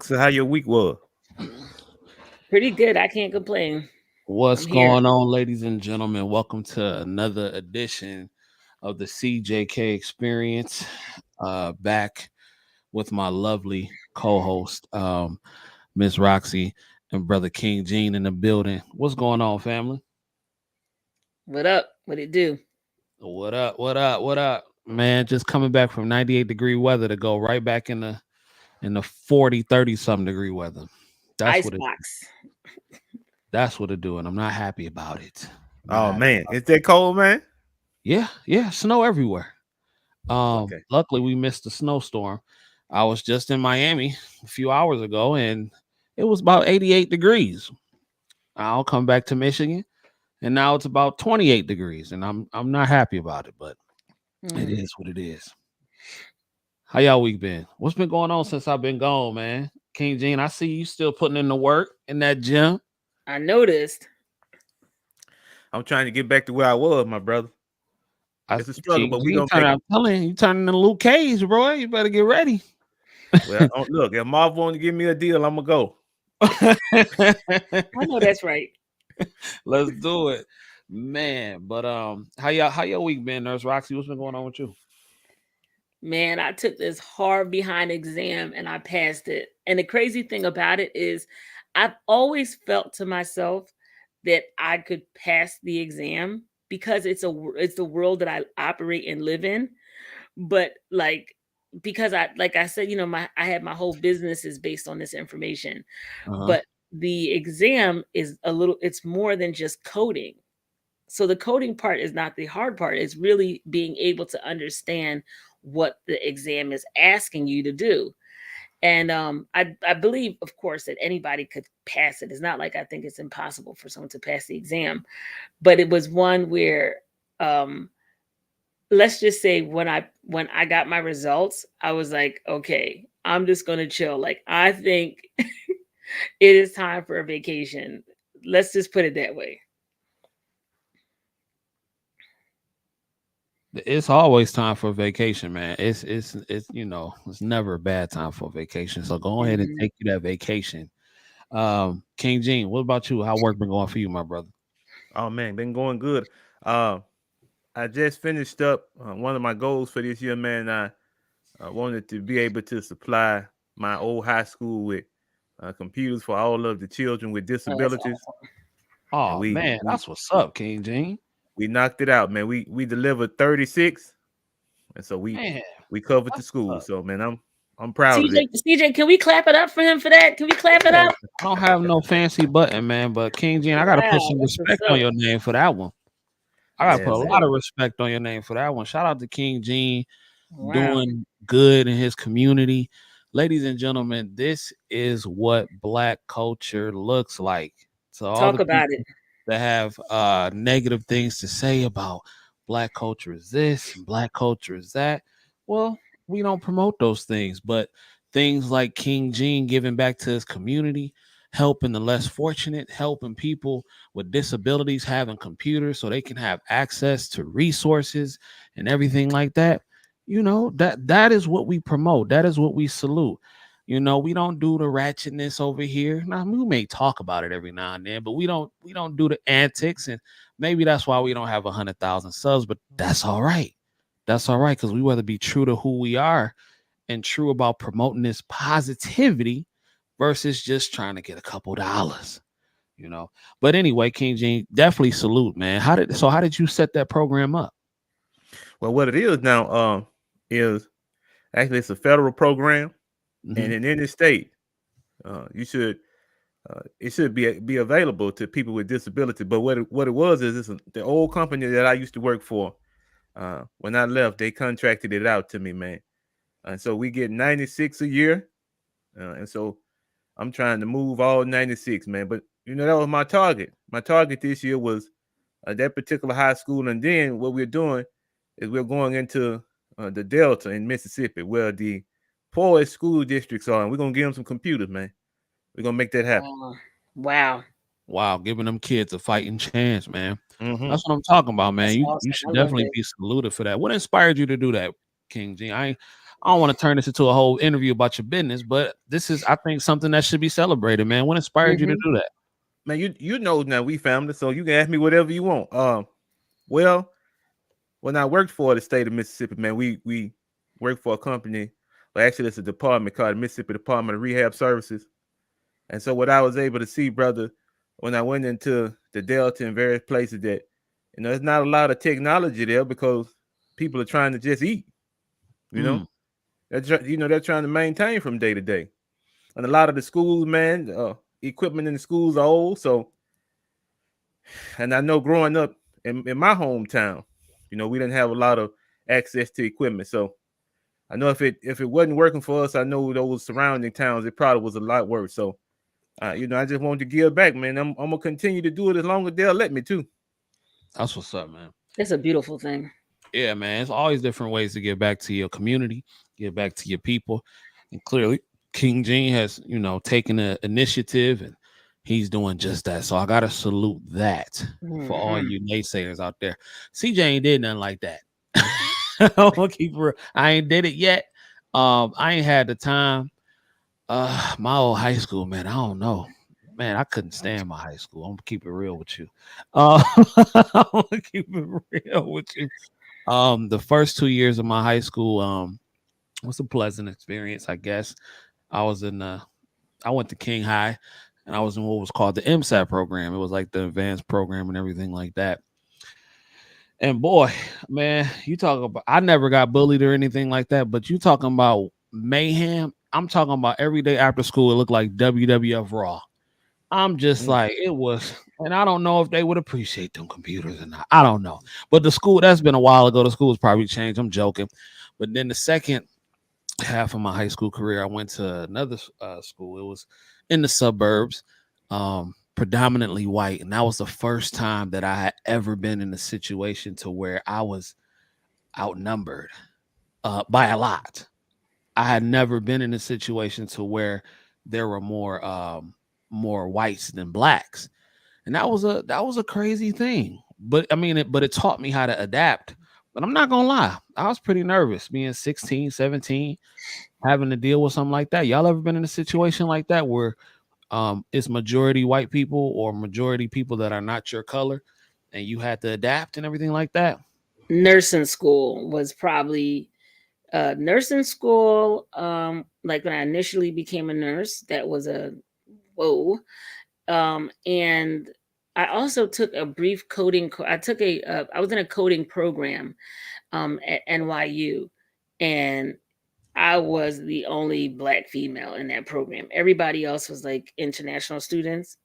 Roxy, how your week was? Pretty good. I can't complain. What's I'm here. going on, ladies and gentlemen? Welcome to another edition of the CJK experience. Back with my lovely co-host, Miss Roxy and brother King Gene in the building. What's going on, family? What up? What it do? What up? What up? What up? Man, just coming back from 98-degree weather to go right back in the 40, 30 something degree weather. That's what it Icebox. that's what it doing. I'm not happy about it. Not Oh happy. man, is that cold, man? Yeah, snow everywhere. Okay. Luckily we missed the snowstorm. I was just in Miami a few hours ago and it was about 88 degrees. I'll come back to Michigan and now it's about 28 degrees and I'm not happy about it, but it Mm, is what it is. How y'all week been? What's been going on since I've been gone, man? King Gene, I see you still putting in the work in that gym. I noticed. I'm trying to get back to where I was, my brother. I It's a struggle, King but we Gene gonna make it. I'm telling you, you turning into Luke Cage, bro. You better get ready. Well, look, if Marv want to give me a deal, I'm gonna go. I know that's right. Let's do it, man. But how your week been, Nurse Roxy? What's been going on with you? Man, I took this hard behind exam and I passed it. And the crazy thing about it is I've always felt to myself that I could pass the exam because it's the world that I operate and live in. But because I said, my I had my whole business is based on this information. Uh huh. But the exam is it's more than just coding. So the coding part is not the hard part. It's really being able to understand what the exam is asking you to do. And I believe, of course, that anybody could pass it. It's not like I think it's impossible for someone to pass the exam, but it was one where, um, let's just say when I got my results, I was like, okay, I'm just gonna chill. Like I think it is time for a vacation. Let's just put it that way. It's always time for a vacation, man. It's it's never a bad time for a vacation. So go ahead and Mhm. take you that vacation. King Gene, what about you? How work been going for you, my brother? Oh man, been going good. Uh, I just finished up one of my goals for this year, man. I wanted to be able to supply my old high school with computers for all of the children with Oh, that's disabilities, awesome. and Oh we man, we that's what's up, King Gene. we knocked it out, man. We delivered 36, and so Man, we covered the that's school. what's up. So man, I'm proud of it. CJ, can we clap it up for him for that? Can we clap it Yeah, up? I don't have no fancy button, man, but King Gene, I gotta put Wow, some that's what's respect on up. your name for that one. I gotta That's Yeah, put a what's man. lot up. of respect on your name for that one. Shout out to King Gene Wow. doing good in his community. Ladies and gentlemen, this is what black culture looks like. So all Talk the about it. people that have negative things to say about black culture is this and black culture is that. Well, we don't promote those things, but things like King Gene giving back to his community, helping the less fortunate, helping people with disabilities having computers so they can have access to resources and everything like that. That is what we promote. That is what we salute. We don't do the ratchetness over here. Now, we may talk about it every now and then, but we don't do the antics, and maybe that's why we don't have 100,000 subs. But that's all right. That's all right because we rather be true to who we are and true about promoting this positivity versus just trying to get a couple dollars. You know. But anyway, King Gene, definitely salute, man. How did you set that program up? Well, what it is now is actually it's a federal program, Hmm. and in any state, you should it should be available to people with disability. But what it was is the old company that I used to work for. When I left, they contracted it out to me, man. And so we get 96 a year, and so I'm trying to move all 96, man. But that was my target. My target this year was that particular high school, and then what we're doing is we're going into the Delta in Mississippi, where the poorest school districts are, and we're gonna give them some computers, man. We're gonna make that happen. Oh, wow. Wow, giving them kids a fighting chance, man. Hmm. That's what I'm talking about, man. That's You awesome. should I love definitely it. be saluted for that. What inspired you to do that, King G? I don't want to turn this into a whole interview about your business, but this is, I think, something that should be celebrated, man. What inspired you to Hmm. do that? Man, you know now we family, so you can ask me whatever you want. Well, when I worked for the state of Mississippi, man, we worked for a company. Well, actually, it's a department called the Mississippi Department of Rehab Services. And so, what I was able to see, brother, when I went into the Delta and various places, that there's not a lot of technology there because people are trying to just eat. You know, Mm, they're trying to maintain from day to day. And a lot of the schools, man, equipment in the schools are old. So, and I know growing up in my hometown, we didn't have a lot of access to equipment. So I know if it wasn't working for us, I know those surrounding towns, it probably was a lot worse. So, I just wanted to give back, man. I'm gonna continue to do it as long as they'll let me too. that's what's up, man. It's a beautiful thing. Yeah, man. It's always different ways to give back to your community, give back to your people. And clearly, King Gene has, taken the initiative and he's doing just that. So I gotta salute that for all Hmm. you naysayers out there. CJ ain't did nothing like that. I'm gonna keep it. I ain't did it yet. I ain't had the time. My old high school, man. I don't know. Man, I couldn't stand my high school. I'm gonna keep it real with you. I'm gonna keep it real with you. The first 2 years of my high school was a pleasant experience, I guess. I was in I went to King High, and I was in what was called the MSAT program. It was like the advanced program and everything like that. And boy, man, you talk about, I never got bullied or anything like that, but you talking about mayhem. I'm talking about every day after school it looked like WWF Raw. I'm just Mm. like, it was, and I don't know if they would appreciate them computers or not. I don't know. But the school, that's been a while ago. The school's probably changed. I'm joking. But then the second half of my high school career, I went to another school. It was in the suburbs, predominantly white. And that was the first time that I had ever been in a situation to where I was outnumbered by a lot. I had never been in a situation to where there were more whites than blacks, and that was a crazy thing. But I mean, it taught me how to adapt. But I'm not gonna lie, I was pretty nervous being 16, 17, having to deal with something like that. Y'all ever been in a situation like that where it's majority white people or majority people that are not your color, and you had to adapt and everything like that? Nursing school was probably nursing school. Like when I initially became a nurse, that was a whoa. And I also took a brief coding. I took I was in a coding program at NYU, and I was the only black female in that program. Everybody else was like international students,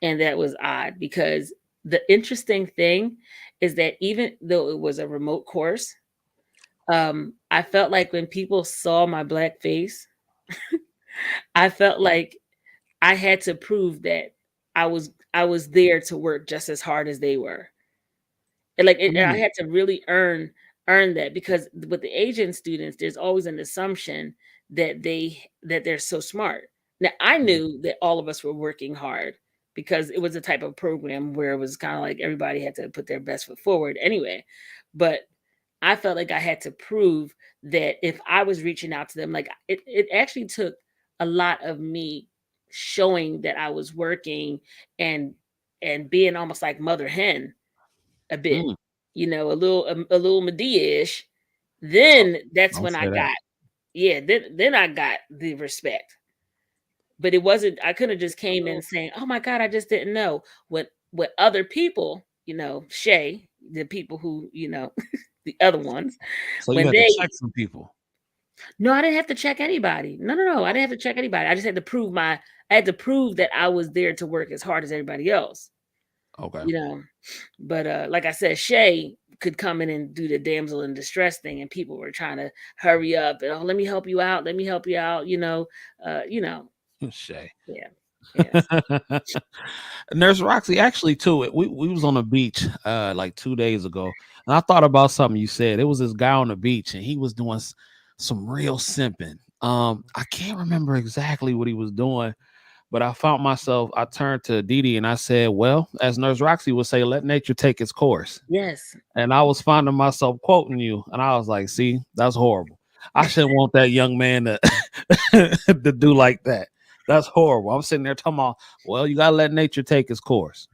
and that was odd because the interesting thing is that even though it was a remote course, I felt like when people saw my black face, I felt like I had to prove that I was there to work just as hard as they were. And and I Mm, had to really earn that because with the Asian students, there's always an assumption that they're so smart. Now I mm, knew that all of us were working hard because it was a type of program where it was kind of like everybody had to put their best foot forward anyway. But I felt like I had to prove that if I was reaching out to them, like it actually took a lot of me showing that I was working and being almost like mother hen a bit, mm. a little Medea-ish. Oh, Then that's don't when I say that. got, yeah, then I got the respect. But it wasn't, I couldn't have just came in saying, "Oh my God, I just didn't know." What other people, Shay, the people who, the other ones, So you when had to they check some people. no, I didn't have to check anybody. No, no, no. I didn't have to check anybody. I just had to I had to prove that I was there to work as hard as everybody else, Okay. you know. But like I said, Shay could come in and do the damsel in distress thing, and people were trying to hurry up and, oh, let me help you out. Let me help you out. Shay. Yeah, yes, Nurse Roxy, actually, too. We was on the beach like 2 days ago, and I thought about something you said. It was this guy on the beach, and he was doing some real simping. I can't remember exactly what he was doing, but I found myself. I turned to Dee Dee and I said, "Well, as Nurse Roxy would say, let nature take its course." yes. And I was finding myself quoting you, and I was like, "See, that's horrible." I shouldn't want that young man to to do like that. That's horrible. I'm sitting there talking about, well, you gotta let nature take its course.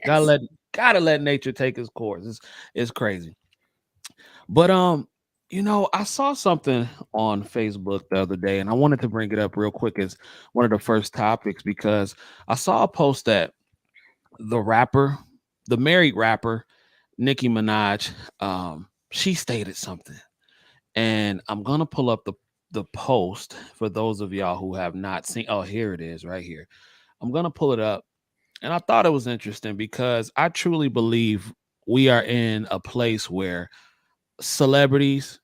Gotta Yes. let gotta let nature take its course. It's crazy. But I saw something on Facebook the other day, and I wanted to bring it up real quick as one of the first topics because I saw a post that the rapper, the married rapper, Nicki Minaj, she stated something. And I'm gonna pull up the post for those of y'all who have not seen. Oh, here it is, right here. I'm gonna pull it up. And I thought it was interesting because I truly believe we are in a place where celebrities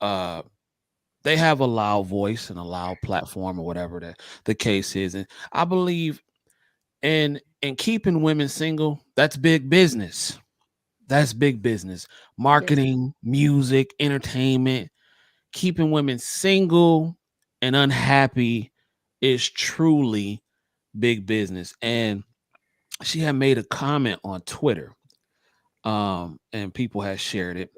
uh they have a loud voice and a loud platform or whatever the case is. And I believe in keeping women single, that's big business. That's big business. It is. Marketing, music, entertainment, keeping women single and unhappy is truly big business. And she had made a comment on Twitter, and people had shared it.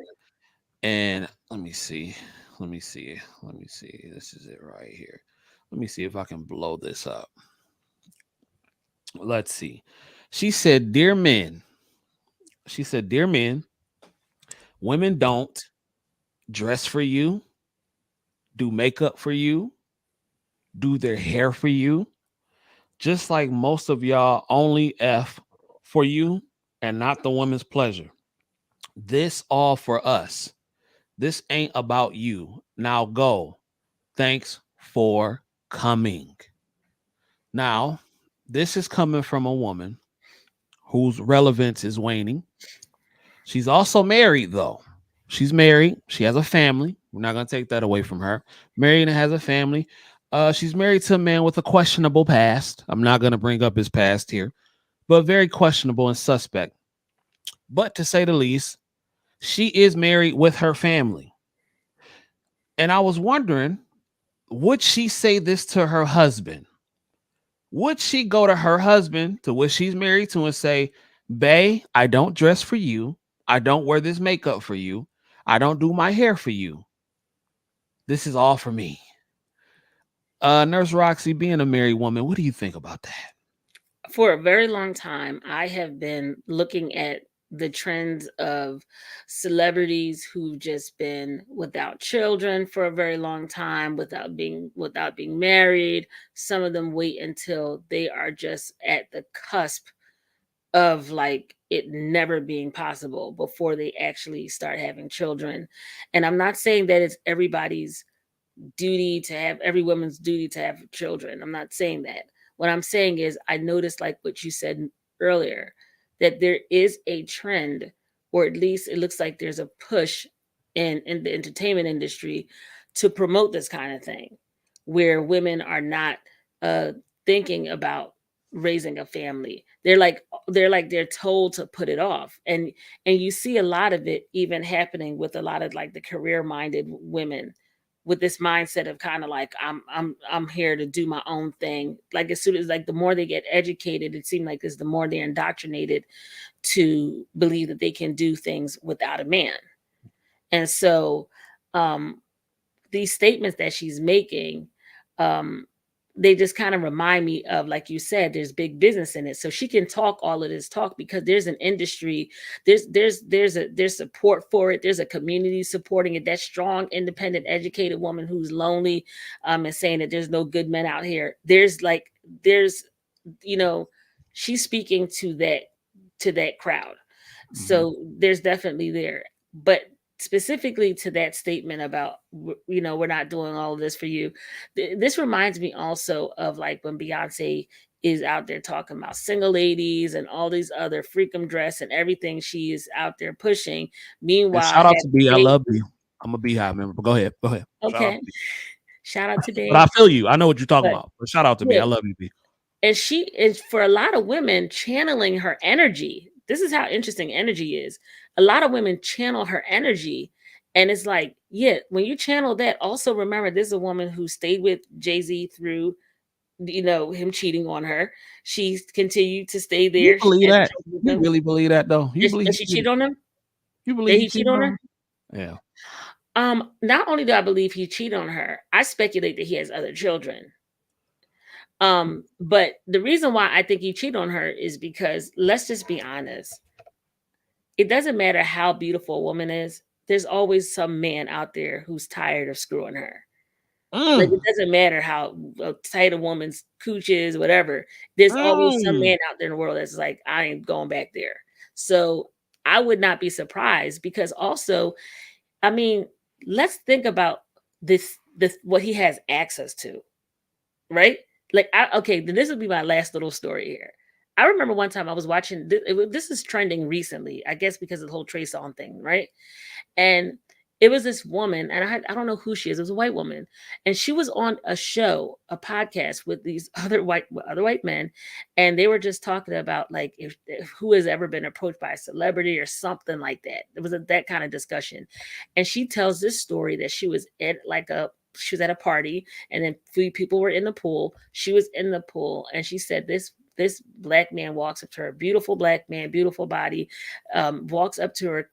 And let me see. This is it right here. Let me see if I can blow this up. Let's see. She said, "Dear men," she said, "Dear men, women don't dress for you, do makeup for you, do their hair for you. Just like most of y'all only F for you and not the woman's pleasure. This all for us. This ain't about you. Now go. Thanks for coming." Now, this is coming from a woman whose relevance is waning. She's also married, though. She's married. She has a family. We're not going to take that away from her. Married and has a family. She's married to a man with a questionable past. I'm not going to bring up his past here, but very questionable and suspect. But to say the least, she is married with her family. And I was wondering, would she say this to her husband? Would she go to her husband, to what she's married to, and say, "Bae, I don't dress for you. I don't wear this makeup for you. I don't do my hair for you. This is all for me." Nurse Roxy, being a married woman, what do you think about that? For a very long time, I have been looking at the trends of celebrities who've just been without children for a very long time, without being married. Some of them wait until they are just at the cusp of like it never being possible before they actually start having children. And I'm not saying that it's every woman's duty to have children. I'm not saying that. What I'm saying is, I noticed, like what you said earlier, that there is a trend, or at least it looks like there's a push in the entertainment industry to promote this kind of thing, where women are not uh, thinking about raising a family. They're told to put it off, and you see a lot of it even happening with a lot of like the career minded women, with this mindset of kind of like I'm here to do my own thing. Like as soon as like the more they get educated, it seems like is the more they're indoctrinated to believe that they can do things without a man. And so um these statements that she's making, um they just kind of remind me of, like you said, there's big business in it. So she can talk all of this talk because there's an industry, there's support for it, there's a community supporting it. That strong, independent, educated woman who's lonely, and saying that there's no good men out here. There's you know she's speaking to that crowd. Mhm. So there's definitely there. But specifically to that statement about, we're not doing all of this for you, this reminds me also of like when Beyonce is out there talking about single ladies and all these other freakum dress and everything she is out there pushing. And Meanwhile, shout out had to B. I Jay. love you. I'm a Beehive member, but go ahead. Go ahead. Shout out Okay, to B. shout out to But I Dave. feel you. I know what you're talking But about. But shout out to B. yeah, I love you, B. and she is, for a lot of women, channeling her energy. This is how interesting energy is. A lot of women channel her energy, and it's like, yeah, when you channel that, also remember this is a woman who stayed with Jay-Z through him cheating on her. She continued to stay You there. She believe had that? children with You him. really believe that though? You believe That he she cheated? cheated on him. You That believe he he cheated cheated on on her. her? Yeah. Not only do I believe he cheated on her, I speculate that he has other children. But the reason why I think he cheated on her is because, let's just be honest, it doesn't matter how beautiful a woman is, there's always some man out there who's tired of screwing her. Like, it doesn't matter how tight a woman's cooch is, whatever. There's always some man out there in the world that's like, I ain't going back there. So I would not be surprised, because also, I mean, let's think about this what he has access to, right? Like, okay, then this would be my last little story here. I remember one time I was watching, this is trending recently, I guess because of the whole Trey Songz thing, right? And it was this woman, and I don't know who she is. It was a white woman, and she was on a show, a podcast with these other white men, and they were just talking about, like, if who has ever been approached by a celebrity or something like that. It was that kind of discussion, and she tells this story that she was at a party, and then 3 people were in the pool. She was in the pool, and she said this black man walks up to her, beautiful black man, beautiful body, walks up to her,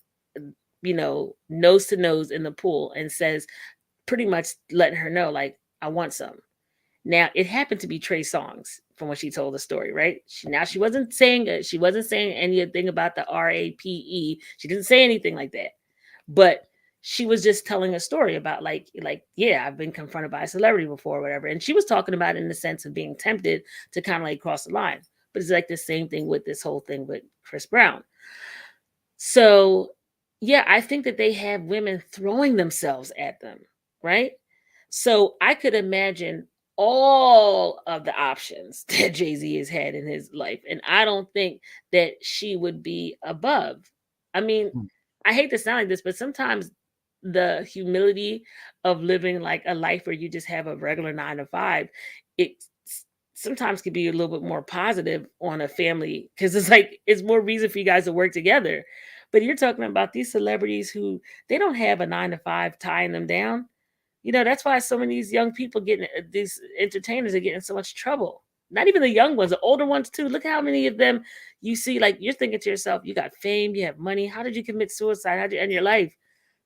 nose to nose in the pool, and says, pretty much letting her know, like, I want some. Now, it happened to be Trey Songz, from what she told the story, right? She wasn't saying anything about the RAPE. She didn't say anything like that, but she was just telling a story about, like, yeah, I've been confronted by a celebrity before, or whatever. And she was talking about it in the sense of being tempted to kind of like cross the line. But it's like the same thing with this whole thing with Chris Brown. So yeah, I think that they have women throwing themselves at them, right? So I could imagine all of the options that Jay-Z has had in his life, and I don't think that she would be above. I mean, I hate to sound like this, but sometimes the humility of living like a life where you just have a regular 9 to 5, it sometimes can be a little bit more positive on a family, because it's like it's more reason for you guys to work together. But you're talking about these celebrities who they don't have a 9 to 5 tying them down. That's why so many of these young people these entertainers are getting in so much trouble. Not even the young ones, the older ones too. Look how many of them you see, like, you're thinking to yourself, you got fame, you have money. How did you commit suicide? How did you end your life?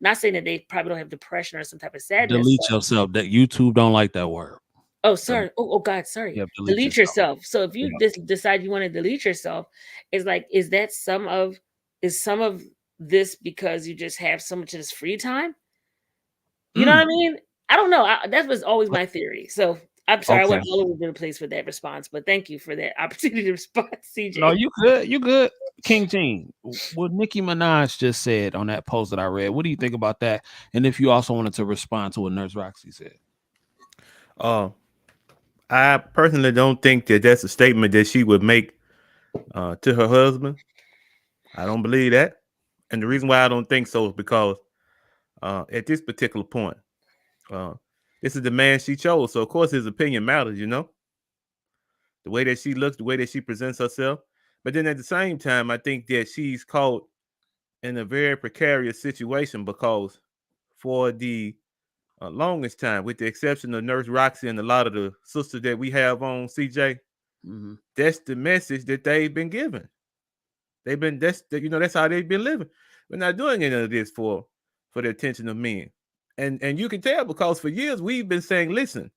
Not saying that they probably don't have depression or some type of sadness. Delete yourself. That YouTube don't like that word. Oh, sorry. Oh, God, sorry. Yeah, delete yourself. So if you decide you want to delete yourself, it's like, is some of this because you just have so much of this free time? You know what I mean? I don't know. That was always my theory. So I'm sorry, I went all over the place with that response, but thank you for that opportunity to respond, CJ. No, you good. You good. King Gene, what Nicki Minaj just said on that post that I read, what do you think about that? And if you also wanted to respond to what Nurse Roxy said. I personally don't think that that's a statement that she would make to her husband. I don't believe that. And the reason why I don't think so is because at this particular point, this is the man she chose. So, of course, his opinion matters, the way that she looks, the way that she presents herself. But then at the same time, I think that she's caught in a very precarious situation, because for the longest time, with the exception of Nurse Roxy and a lot of the sisters that we have on, CJ, that's the message that they've been given. That's how they've been living. We're not doing any of this for the attention of men. And you can tell, because for years we've been saying, listen,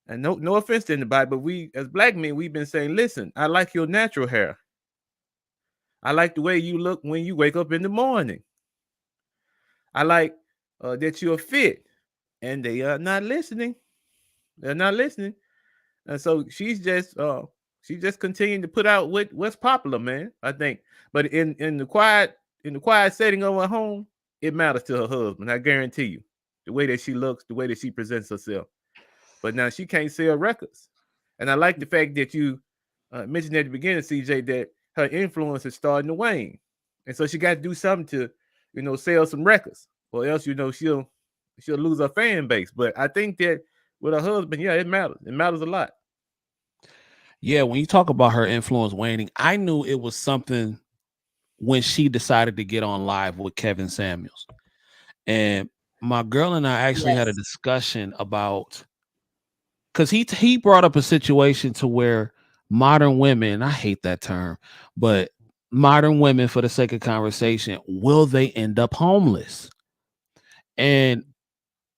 and no offense to anybody, but we as black men, we've been saying, listen, I like your natural hair. I like the way you look when you wake up in the morning. I like that you're fit. And they are not listening. They're not listening. And so she's just continuing to put out what's popular, man, I think. But in the quiet setting of her home, it matters to her husband. I guarantee you. The way that she looks, the way that she presents herself. But now she can't sell records. And I like the fact that you mentioned at the beginning, CJ, that her influence is starting to wane. And so she got to do something to, sell some records. Or else, she'll lose her fan base. But I think that with her husband, yeah, it matters. It matters a lot. Yeah, when you talk about her influence waning, I knew it was something when she decided to get on live with Kevin Samuels. And my girl and I actually had a discussion about, because he brought up a situation to where modern women, I hate that term, but modern women, for the sake of conversation, will they end up homeless? And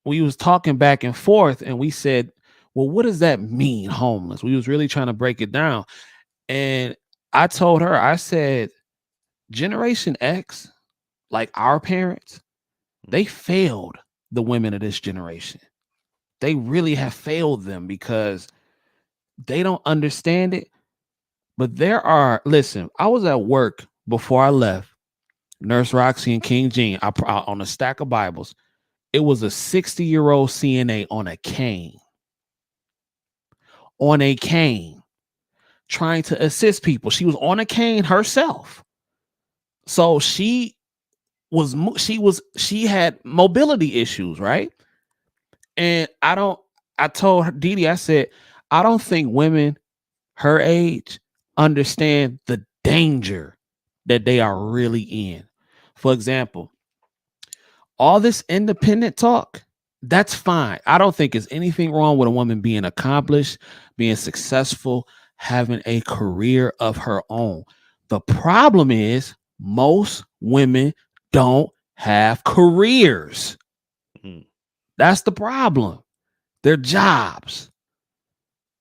we was talking back and forth, and we said, well, what does that mean, homeless? We was really trying to break it down. And I told her, I said, Generation X, like our parents, they failed the women of this generation. They really have failed them because they don't understand it. But listen, I was at work before I left, Nurse Roxy and King Gene, on a stack of Bibles. It was a 60-year-old CNA on a cane, trying to assist people. She was on a cane herself. So she had mobility issues, right? And I told her, Dee Dee, I said, I don't think women her age understand the danger that they are really in. For example, all this independent talk, that's fine. I don't think there's anything wrong with a woman being accomplished, being successful, having a career of her own. The problem is most women don't have careers. Mm. That's the problem. They're jobs.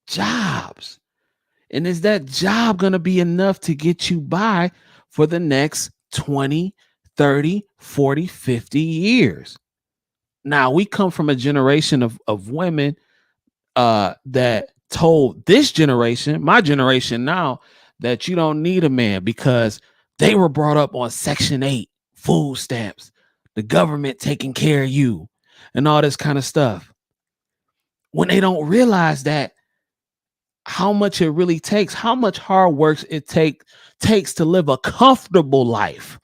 Jobs. And is that job going to be enough to get you by for the next 20, 30, 40, 50 years? Now, we come from a generation of women that told this generation, my generation now, that you don't need a man because they were brought up on Section 8, food stamps, the government taking care of you, and all this kind of stuff. When they don't realize that how much it really takes, how much hard work it takes to live a comfortable life,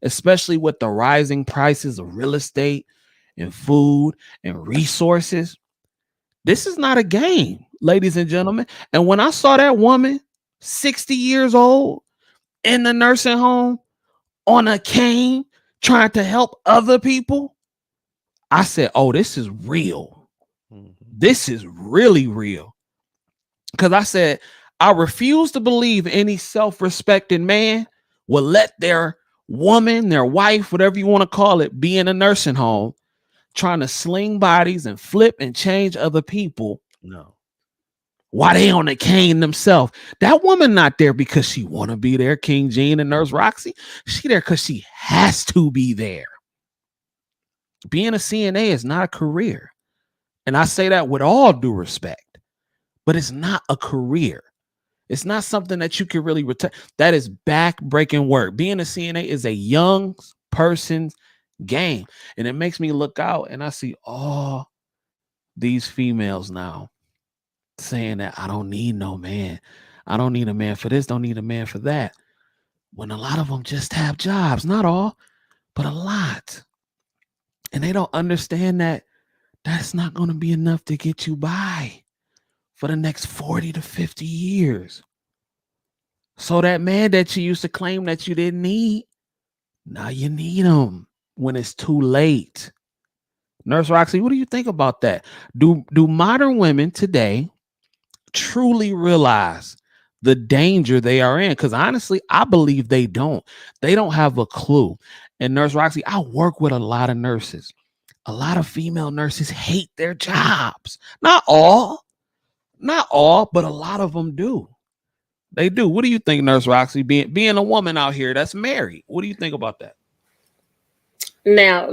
especially with the rising prices of real estate and food and resources. This is not a game, ladies and gentlemen. And when I saw that woman, 60 years old, in the nursing home on a cane trying to help other people, I said, oh, this is real. This is really real. Because I said, I refuse to believe any self-respecting man will let their woman, their wife, whatever you want to call it, be in a nursing home trying to sling bodies and flip and change other people. No. Why they on the cane themselves? That woman not there because she want to be there, King Gene and Nurse Roxy. She there because she has to be there. Being a CNA is not a career. And I say that with all due respect, but it's not a career. It's not something that you can really return. That is back-breaking work. Being a CNA is a young person's game. And it makes me look out and I see all these females now saying that I don't need no man. I don't need a man for this, don't need a man for that. When a lot of them just have jobs, not all, but a lot. And they don't understand that that's not going to be enough to get you by for the next 40 to 50 years. So that man that you used to claim that you didn't need, now you need him when it's too late. Nurse Roxy, what do you think about that? Do modern women today truly realize the danger they are in? Because honestly, I believe they don't. They don't have a clue. And Nurse Roxy, I work with a lot of nurses. A lot of female nurses hate their jobs. Not all, but a lot of them do. They do. What do you think, Nurse Roxy, being a woman out here that's married? What do you think about that? Now,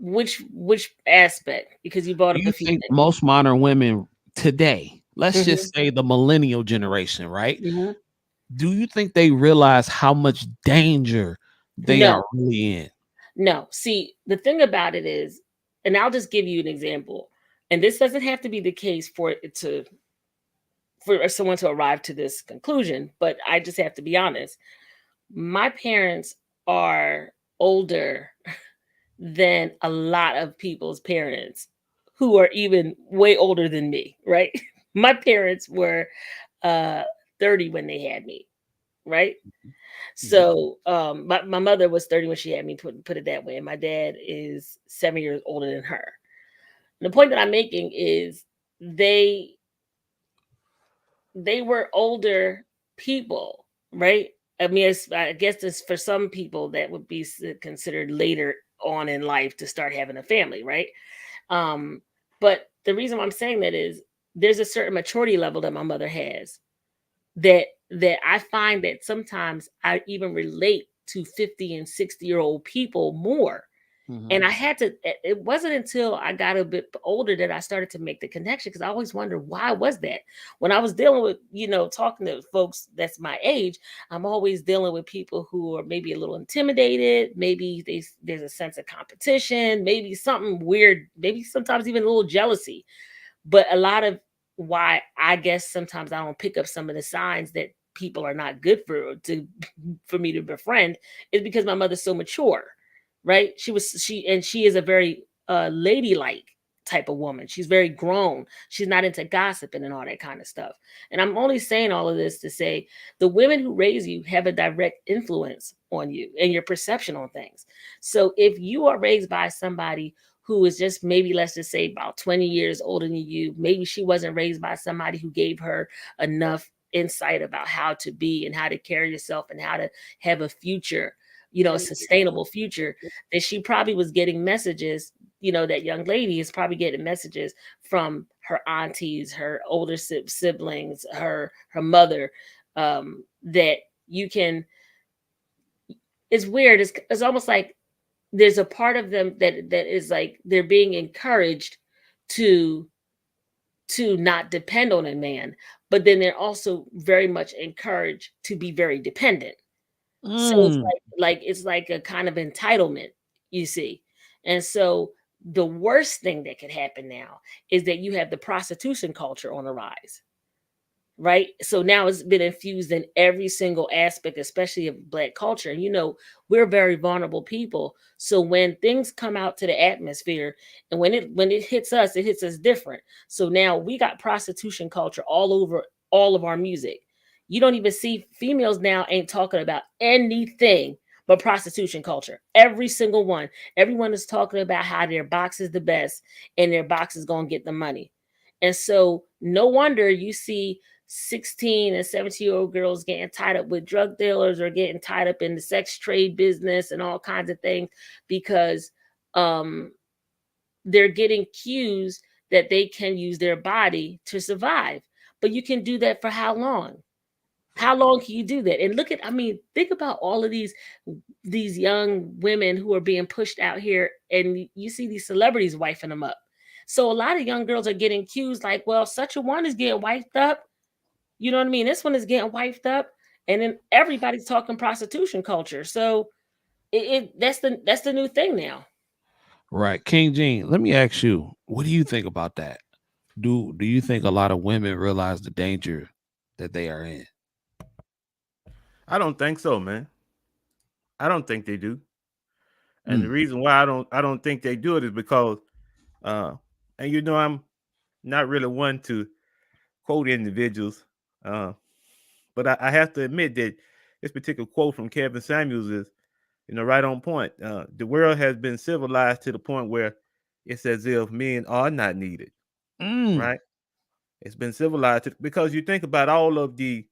which aspect? Because you brought Do up you a few think things. most modern women today, let's just say the millennial generation, right? Mm-hmm. Do you think they realize how much danger they are really in? No. See, the thing about it is, and I'll just give you an example, and this doesn't have to be the case for someone to arrive to this conclusion, but I just have to be honest. My parents are older than a lot of people's parents who are even way older than me, right? My parents were 30 when they had me, right? So my mother was 30 when she had me, put it that way. And my dad is 7 years older than her. And the point that I'm making is they were older people, right? I mean, I guess it's for some people that would be considered later on in life to start having a family, right? But the reason why I'm saying that is there's a certain maturity level that my mother has that I find that sometimes I even relate to 50 and 60-year-old people more. And I had to, it wasn't until I got a bit older that I started to make the connection, because I always wondered, why was that? When I was dealing with, talking to folks that's my age, I'm always dealing with people who are maybe a little intimidated. Maybe there's a sense of competition, maybe something weird, maybe sometimes even a little jealousy. But a lot of why I guess sometimes I don't pick up some of the signs that people are not good for me to befriend is because my mother's so mature, right? She is a very ladylike type of woman. She's very grown. She's not into gossiping and all that kind of stuff. And I'm only saying all of this to say the women who raise you have a direct influence on you and your perception on things. So if you are raised by somebody who is just maybe, let's just say, about 20 years older than you, maybe she wasn't raised by somebody who gave her enough insight about how to be and how to carry yourself and how to have a future, a sustainable future, that she probably was getting messages, that young lady is probably getting messages from her aunties, her older siblings, her mother, that you can, it's weird. It's almost like there's a part of them that is like they're being encouraged to not depend on a man, but then they're also very much encouraged to be very dependent. So it's it's like a kind of entitlement, you see. And so the worst thing that could happen now is that you have the prostitution culture on the rise. Right. So now it's been infused in every single aspect, especially of Black culture. And we're very vulnerable people. So when things come out to the atmosphere and when it hits us different. So now we got prostitution culture all over all of our music. You don't even see females now ain't talking about anything but prostitution culture. Every single one. Everyone is talking about how their box is the best and their box is going to get the money. And so no wonder you see 16 and 17-year-old girls getting tied up with drug dealers or getting tied up in the sex trade business and all kinds of things, because they're getting cues that they can use their body to survive. But you can do that for how long? How long can you do that? And think about all of these young women who are being pushed out here, and you see these celebrities wifing them up. So a lot of young girls are getting cues like, well, such a one is getting wifed up. You know what I mean? This one is getting wifed up, and then everybody's talking prostitution culture. So that's the new thing now. Right. King Gene, let me ask you, what do you think about that? Do you think a lot of women realize the danger that they are in? I don't think so, man. I don't think they do. And the reason why I don't think they do it is because and I'm not really one to quote individuals, but I have to admit that this particular quote from Kevin Samuels is right on point. The world has been civilized to the point where it's as if men are not needed, right? It's been civilized because you think about all of the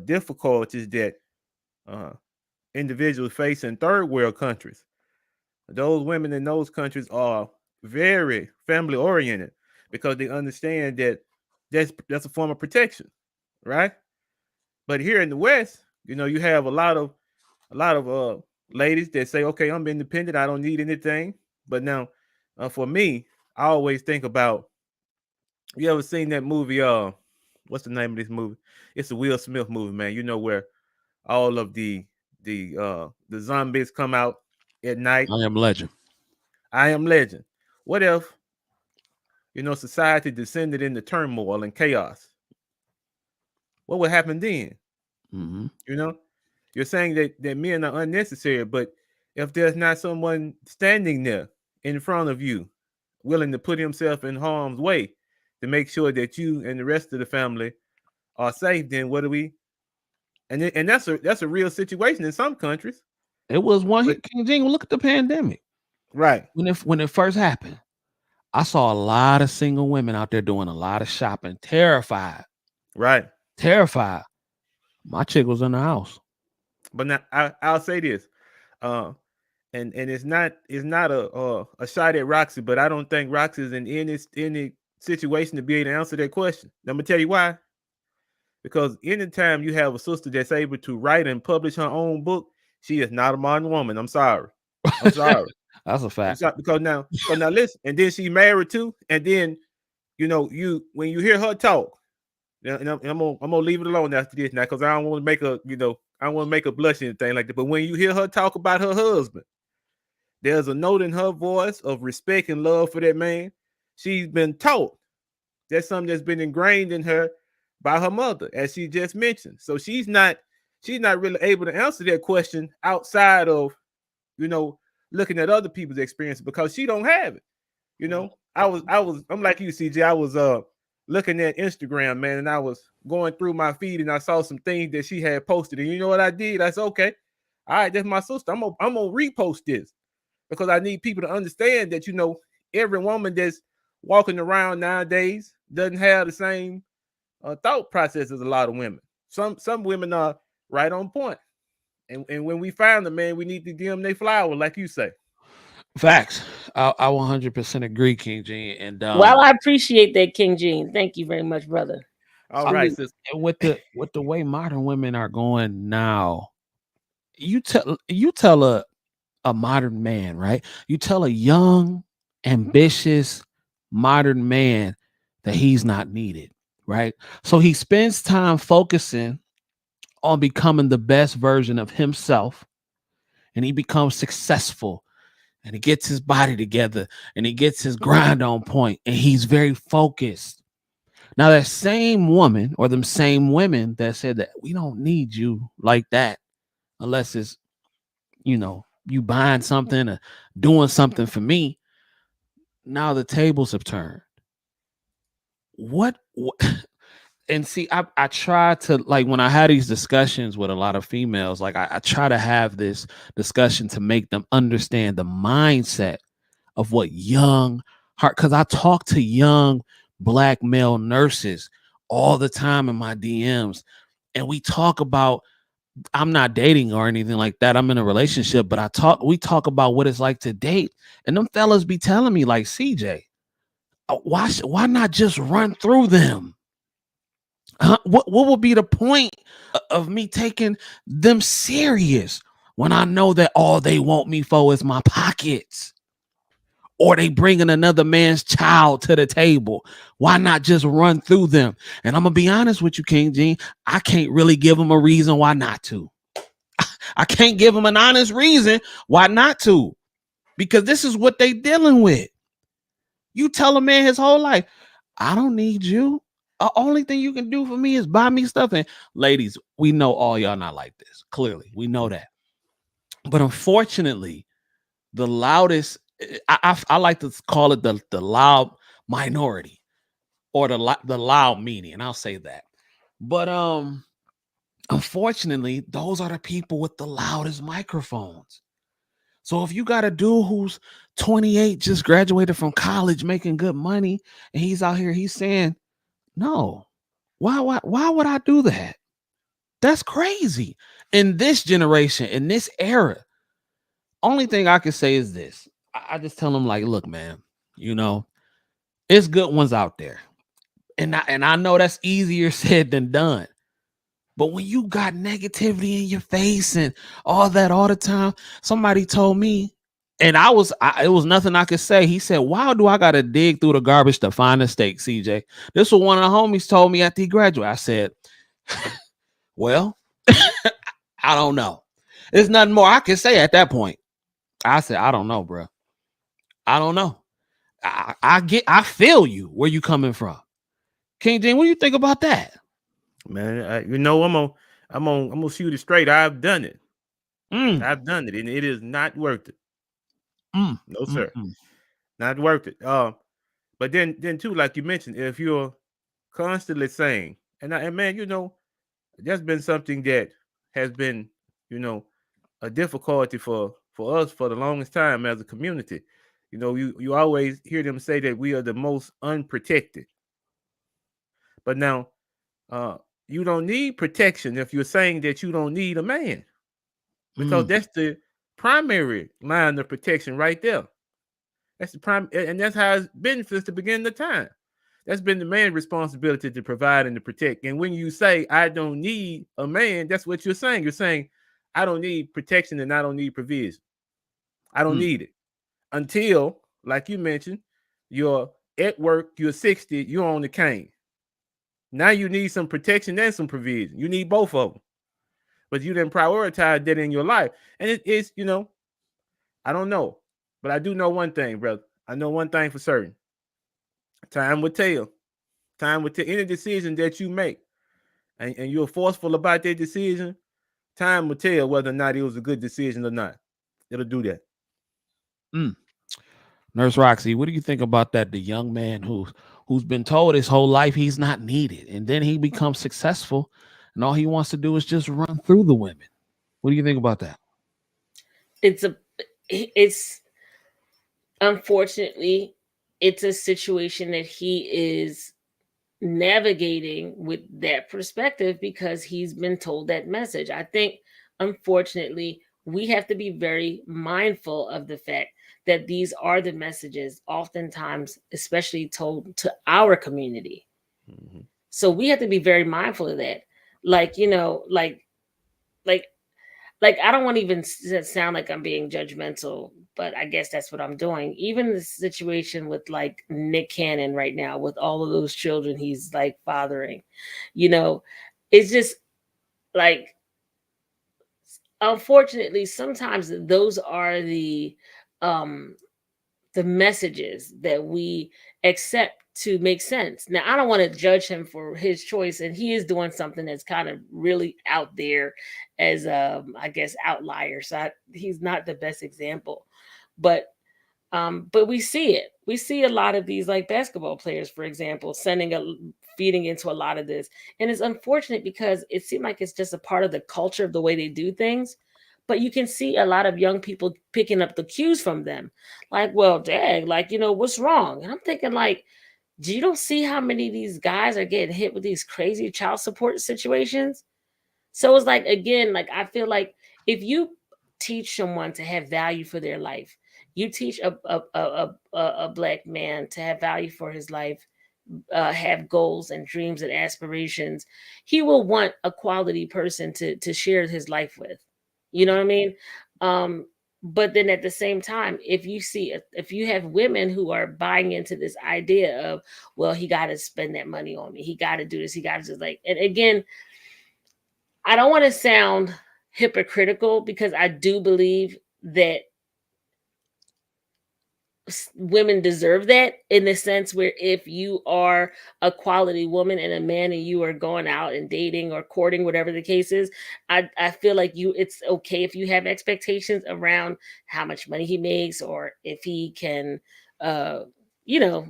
difficulties that individuals face in third world countries. Those women in those countries are very family oriented because they understand that that's a form of protection, right? But here in the West, you have a lot of ladies that say, "Okay, I'm independent. I don't need anything." But now, for me, I always think about. You ever seen that movie? What's the name of this movie? It's a Will Smith movie, man. Where all of the zombies come out at night. I Am Legend. I Am Legend. What if society descended into turmoil and chaos? What would happen then? You're saying that men are unnecessary, but if there's not someone standing there in front of you, willing to put himself in harm's way to make sure that you and the rest of the family are safe, then what do we? And that's a real situation in some countries. It was one hit. King Gene, look at the pandemic. Right. When it first happened, I saw a lot of single women out there doing a lot of shopping, terrified. Right. Terrified. My chick was in the house. But now I'll say this. and it's not a shot at Roxy, but I don't think Roxy's in any situation to be able to answer that question. Let me tell you why. Because anytime you have a sister that's able to write and publish her own book, she is not a modern woman. I'm sorry. I'm sorry. That's a I'm fact. sorry because now listen, and then she married too, and then you when you hear her talk, and I'm gonna leave it alone after this now because I don't want to make I don't want to make a blush or anything like that. But when you hear her talk about her husband, there's a note in her voice of respect and love for that man. She's been taught. That's something that's been ingrained in her by her mother, as she just mentioned. So she's not really able to answer that question outside of you know looking at other people's experience because she don't have it. I'm like you, CJ. I was looking at Instagram, man, and I was going through my feed and I saw some things that she had posted. And you know what I did? I said, okay, all right, that's my sister. I'm gonna repost this because I need people to understand that every woman that's walking around nowadays doesn't have the same thought process as a lot of women. Some women are right on point, and when we find them, man, we need to give them their flower, like you say. Facts. I 100% agree, King Gene. And Well, I appreciate that, King Gene. Thank you very much, brother. All I right, mean, sis. with the way modern women are going now, you tell a modern man, right? You tell a young, ambitious, modern man that he's not needed, right? So he spends time focusing on becoming the best version of himself, and he becomes successful, and he gets his body together, and he gets his grind on point, and he's very focused. Now, that same woman or them same women that said that we don't need you like that unless it's, you buying something or doing something for me. Now the tables have turned. What and see, I try to, like, when I had these discussions with a lot of females, like I try to have this discussion to make them understand the mindset of what young heart, because I talk to young black male nurses all the time in my DMs, and we talk about, I'm not dating or anything like that. I'm in a relationship, but we talk about what it's like to date. And them fellas be telling me, like, CJ, why not just run through them? What would be the point of me taking them serious when I know that all they want me for is my pockets? Or they bringing another man's child to the table. Why not just run through them? And I'm gonna be honest with you, King Gene, I can't really give them a reason why not to. I can't give them an honest reason why not to, because this is what they dealing with. You tell a man his whole life, I don't need you. The only thing you can do for me is buy me stuff. And ladies, we know all y'all not like this. Clearly, we know that. But unfortunately, the loudest, I like to call it the loud minority, or the loud meaning. And I'll say that. But unfortunately, those are the people with the loudest microphones. So if you got a dude who's 28, just graduated from college, making good money, and he's out here, he's saying, no, why would I do that? That's crazy. In this generation, in this era, only thing I can say is this. I just tell him, like, look, man, you know, it's good ones out there. And I know that's easier said than done. But when you got negativity in your face and all that all the time, somebody told me, and it was nothing I could say. He said, why do I got to dig through the garbage to find a steak, CJ? This was one of the homies told me after he graduated. I said, well, I don't know. There's nothing more I can say at that point. I said, I don't know, bro. I don't know. I feel you where you coming from. King James, what do you think about that? Man, I'm gonna shoot it straight. I've done it. Mm, I've done it, and it is not worth it. mm, No, mm, sir, mm. not worth it. But then too, like you mentioned, if you're constantly saying, and man, there's been something that has been, you know, a difficulty for us for the longest time as a community. You always hear them say that we are the most unprotected. But now, uh, you don't need protection if you're saying that you don't need a man, because Mm. that's primary line of protection right there. That's the prime, and that's how it's been since the beginning of time. That's been the man's responsibility to provide and to protect. And when you say I don't need a man, that's what you're saying. You're saying I don't need protection and I don't need provision. I don't need it until, like you mentioned, you're at work, you're 60, you're on the cane. Now you need some protection and some provision. You need both of them, but you didn't prioritize that in your life. And it's, I don't know, but I do know one thing, brother. I know one thing for certain. Time will tell. Time will tell. Any decision that you make, and you're forceful about that decision, time will tell whether or not it was a good decision or not. It'll do that. Nurse Roxy, what do you think about that? The young man who's been told his whole life he's not needed, and then he becomes successful, and all he wants to do is just run through the women. What do you think about that? It's unfortunately, it's a situation that he is navigating with that perspective because he's been told that message. I think, unfortunately, we have to be very mindful of the fact that these are the messages, oftentimes, especially told to our community. Mm-hmm. So we have to be very mindful of that. Like, like I don't want to even sound like I'm being judgmental, but I guess that's what I'm doing. Even the situation with like Nick Cannon right now, with all of those children he's like fathering, it's just like, unfortunately, sometimes those are the messages that we accept to make sense. Now, I don't want to judge him for his choice, and he is doing something that's kind of really out there as I guess outlier. So he's not the best example, but we see it. We see a lot of these like basketball players, for example, feeding into a lot of this, and it's unfortunate because it seemed like it's just a part of the culture of the way they do things. But you can see a lot of young people picking up the cues from them. Like, well, dang, like, what's wrong? And I'm thinking, like, you don't see how many of these guys are getting hit with these crazy child support situations? So it's like, again, like, I feel like if you teach someone to have value for their life, you teach a Black man to have value for his life, have goals and dreams and aspirations, he will want a quality person to share his life with. You know what I mean? But then at the same time, if you have women who are buying into this idea of, well, he got to spend that money on me, he got to do this, he got to just like, and again, I don't want to sound hypocritical because I do believe that women deserve that, in the sense where if you are a quality woman and a man and you are going out and dating or courting, whatever the case is, I feel like it's okay if you have expectations around how much money he makes, or if he can you know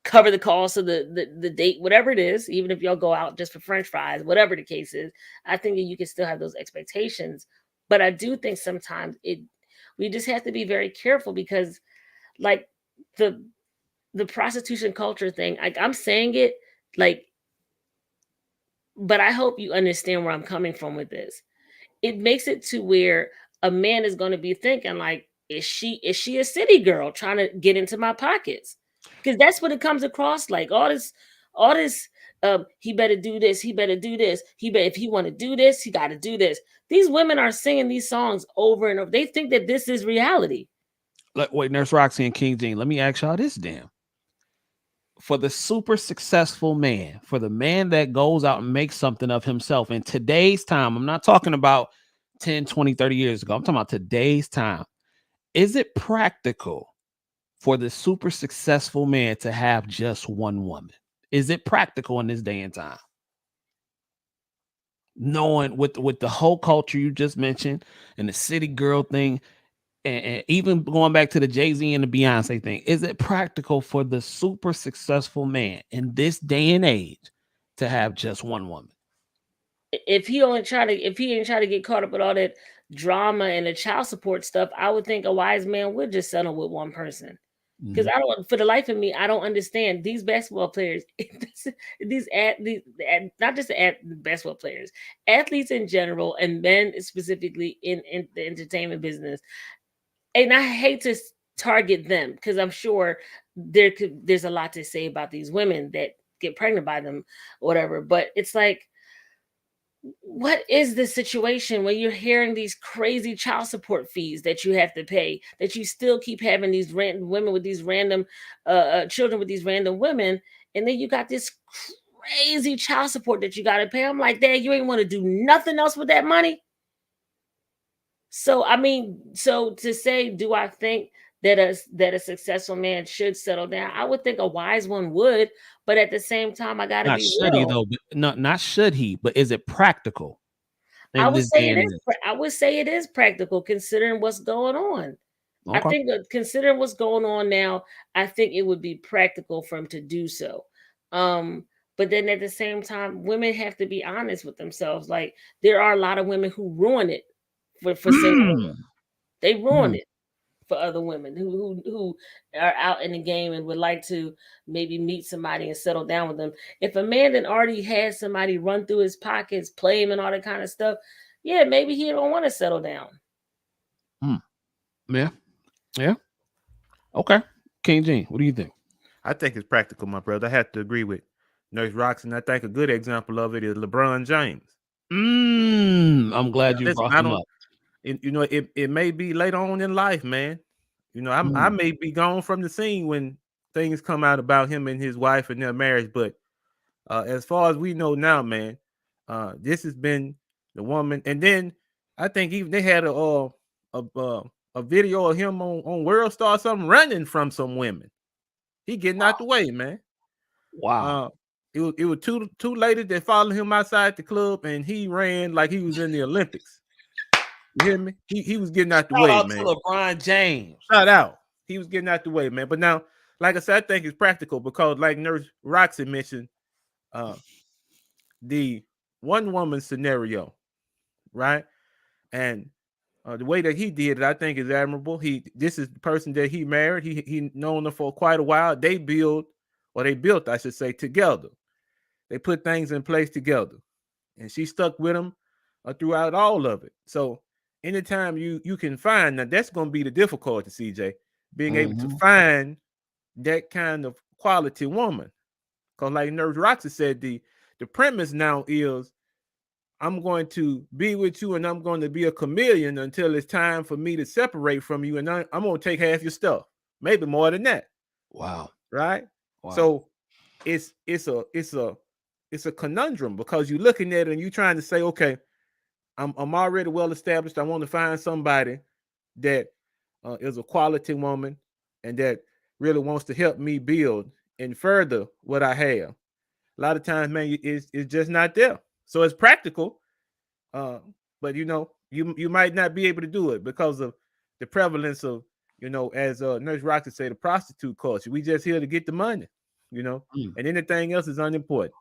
cover the cost of the date, whatever it is, even if y'all go out just for French fries, whatever the case is. I think that you can still have those expectations, but I do think sometimes we just have to be very careful because, like, the prostitution culture thing, like, I'm saying it, like, but I hope you understand where I'm coming from with this. It makes it to where a man is going to be thinking, like, is she a city girl trying to get into my pockets? Because that's what it comes across like. All this he better do this, he better do this, if he want to do this, he got to do this. These women are singing these songs over and over. They think that this is reality. Wait, Nurse Roxy and King Gene, let me ask y'all this damn. For the super successful man, for the man that goes out and makes something of himself in today's time, I'm not talking about 10, 20, 30 years ago. I'm talking about today's time. Is it practical for the super successful man to have just one woman? Is it practical in this day and time? Knowing with the whole culture you just mentioned and the city girl thing, and even going back to the Jay-Z and the Beyonce thing, is it practical for the super successful man in this day and age to have just one woman? If he ain't trying to get caught up with all that drama and the child support stuff, I would think a wise man would just settle with one person. Because I don't, for the life of me, I don't understand these basketball players, not just basketball players, athletes in general, and men specifically in the entertainment business. And I hate to target them because I'm sure there's a lot to say about these women that get pregnant by them, or whatever. But it's like, what is the situation when you're hearing these crazy child support fees that you have to pay, that you still keep having these random women with these random children with these random women, and then you got this crazy child support that you got to pay? I'm like, Dad, you ain't want to do nothing else with that money. So I mean, so to say, do I think that a successful man should settle down? I would think a wise one would, but at the same time, I got to Not be should he real. though? Not should he, but is it practical I in would this say day it and is. age? I would say it is practical considering what's going on. I Okay. think considering what's going on now, I think it would be practical for him to do so. But then at the same time, women have to be honest with themselves. Like, there are a lot of women who ruin it for single women. They ruin Mm. it for other women who are out in the game and would like to maybe meet somebody and settle down with them. If a man then already has somebody run through his pockets, play him and all that kind of stuff, yeah, maybe he don't want to settle down. Yeah. Yeah. Okay. King Gene, what do you think? I think it's practical, my brother. I have to agree with Nurse Rocks, and I think a good example of it is LeBron James. I'm glad you Listen, brought I him don't, up. it may be later on in life, man. I Mm. may be gone from the scene when things come out about him and his wife and their marriage, but as far as we know now, man, this has been the woman. And then I think even they had a video of him on World Star, something running from some women. He getting out the way, man. Wow. Uh, it was two ladies that followed him outside the club, and he ran like he was in the Olympics. You hear me? He was getting out the Shout way, out to man. LeBron James. Shout out. He was getting out the way, man. But now, like I said, I think it's practical because, like Nurse Roxy mentioned, uh, the one woman scenario, right? And the way that he did it, I think is admirable. This is the person that he married. He known her for quite a while. They built, I should say, together. They put things in place together, and she stuck with him throughout all of it. So anytime you can find, now that's going to be the difficulty, CJ, being able to find that kind of quality woman. Because like Nurse Roxy said, the premise now is I'm going to be with you and I'm going to be a chameleon until it's time for me to separate from you, and I'm going to take half your stuff, maybe more than that. Wow. Right? Wow. So it's a conundrum because you're looking at it and you're trying to say, okay, I'm already well established. I want to find somebody that is a quality woman and that really wants to help me build and further what I have. A lot of times, man, it's just not there. So it's practical, but you might not be able to do it because of the prevalence of, as Nurse Roxy say, the prostitute culture. We just here to get the money, and anything else is unimportant.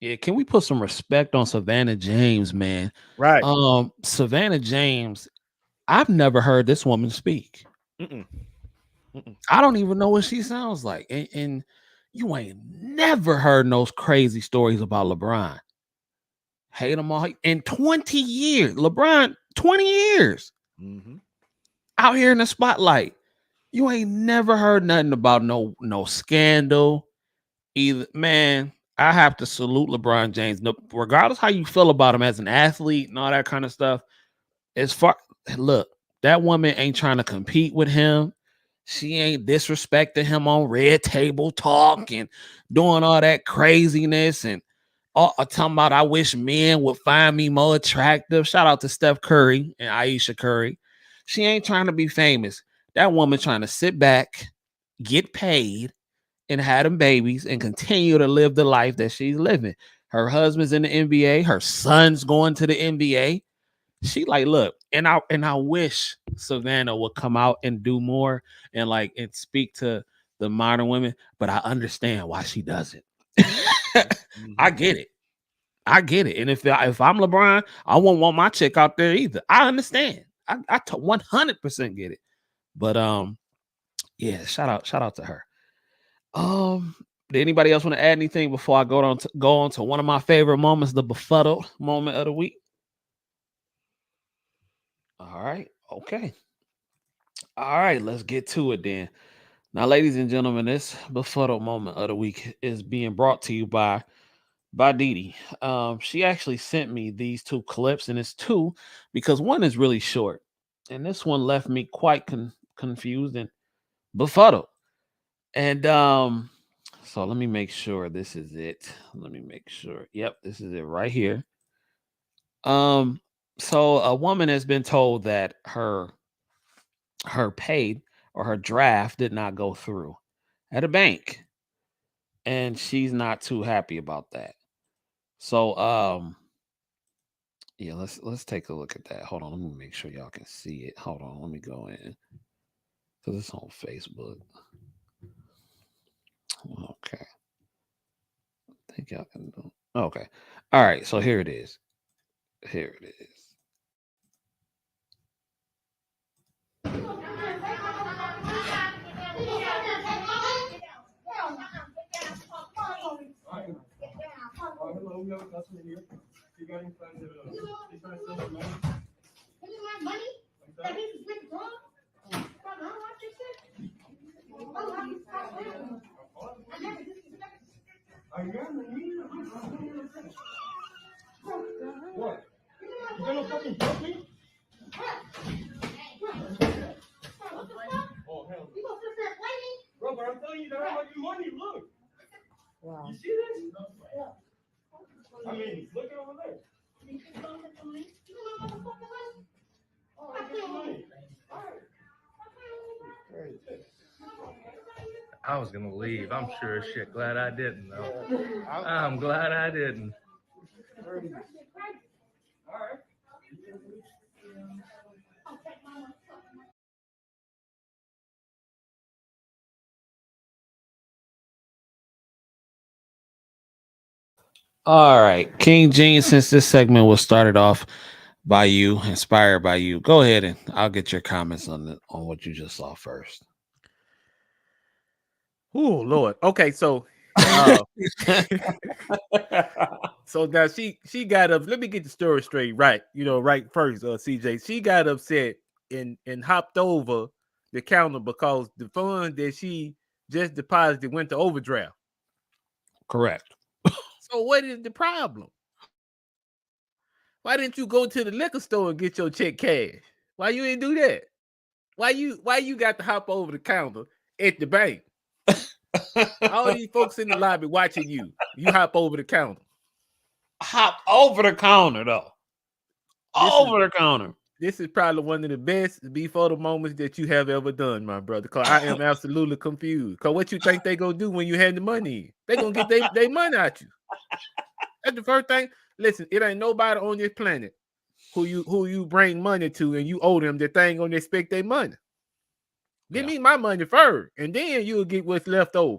Yeah, can we put some respect on Savannah James, man? Right. Savannah James, I've never heard this woman speak. Mm-mm. Mm-mm. I don't even know what she sounds like. And you ain't never heard those crazy stories about LeBron. Hate him all in 20 years. LeBron, 20 years out here in the spotlight. You ain't never heard nothing about no scandal either. Man, I have to salute LeBron James. No, regardless how you feel about him as an athlete and all that kind of stuff. Look, that woman ain't trying to compete with him. She ain't disrespecting him on Red Table Talk and doing all that craziness and talking about I wish men would find me more attractive. Shout out to Steph Curry and Aisha Curry. She ain't trying to be famous. That woman trying to sit back, get paid, and have them babies and continue to live the life that she's living. Her husband's in the NBA. Her son's going to the NBA. She like, look, and I wish Savannah would come out and do more and speak to the modern women, but I understand why she doesn't. I get it. And if I'm LeBron, I won't want my chick out there either. I understand. I 100% get it. But Yeah, shout out to her. Did anybody else want to add anything before I go on to one of my favorite moments, the befuddled moment of the week? All right, okay. All right, let's get to it then. Now, ladies and gentlemen, this befuddled moment of the week is being brought to you by Dee Dee. She actually sent me these two clips, and it's two because one is really short, and this one left me quite confused and befuddled. And so let me make sure this is it. Let me make sure. Yep, this is it right here. So a woman has been told that her pay or her draft did not go through at a bank, and she's not too happy about that. So yeah, let's take a look at that. Hold on, let me make sure y'all can see it. Hold on, let me go in because it's on Facebook. Okay, I think y'all can do. Okay, all right. So here it is. Here it is. Hello, we have a customer here. You got any plans to he's trying to sell some money? Give me my money? That means it's with the dog? What? You gonna fucking fuck me? Oh, hell. You gonna flip that lady? Bro, but I'm telling you that I want your money. Look. Wow. You see this? Yeah. I mean, look at over there. You gonna get the money? You gonna motherfucking money? Oh, I get the money. All right. I was gonna leave. I'm sure as shit. Glad I didn't though. I'm glad I didn't. All right, King Gene. Since this segment was started off by you, inspired by you, go ahead and I'll get your comments on what you just saw first. Oh Lord. Okay, so uh, so now she got up. Let me get the story straight, right? Right first, CJ. She got upset and hopped over the counter because the fund that she just deposited went to overdraft. Correct. So what is the problem? Why didn't you go to the liquor store and get your check cash? Why you didn't do that? Why you got to hop over the counter at the bank? All these folks in the lobby watching you. You hop over the counter. Hop over the counter though. The counter. This is probably one of the best befuddled moments that you have ever done, my brother. Because I am absolutely confused. Because what you think they gonna do when you hand the money? They gonna get their money out you. That's the first thing. Listen, it ain't nobody on this planet who you bring money to and you owe them that they ain't gonna expect their money. Give me my money first, and then you'll get what's left over.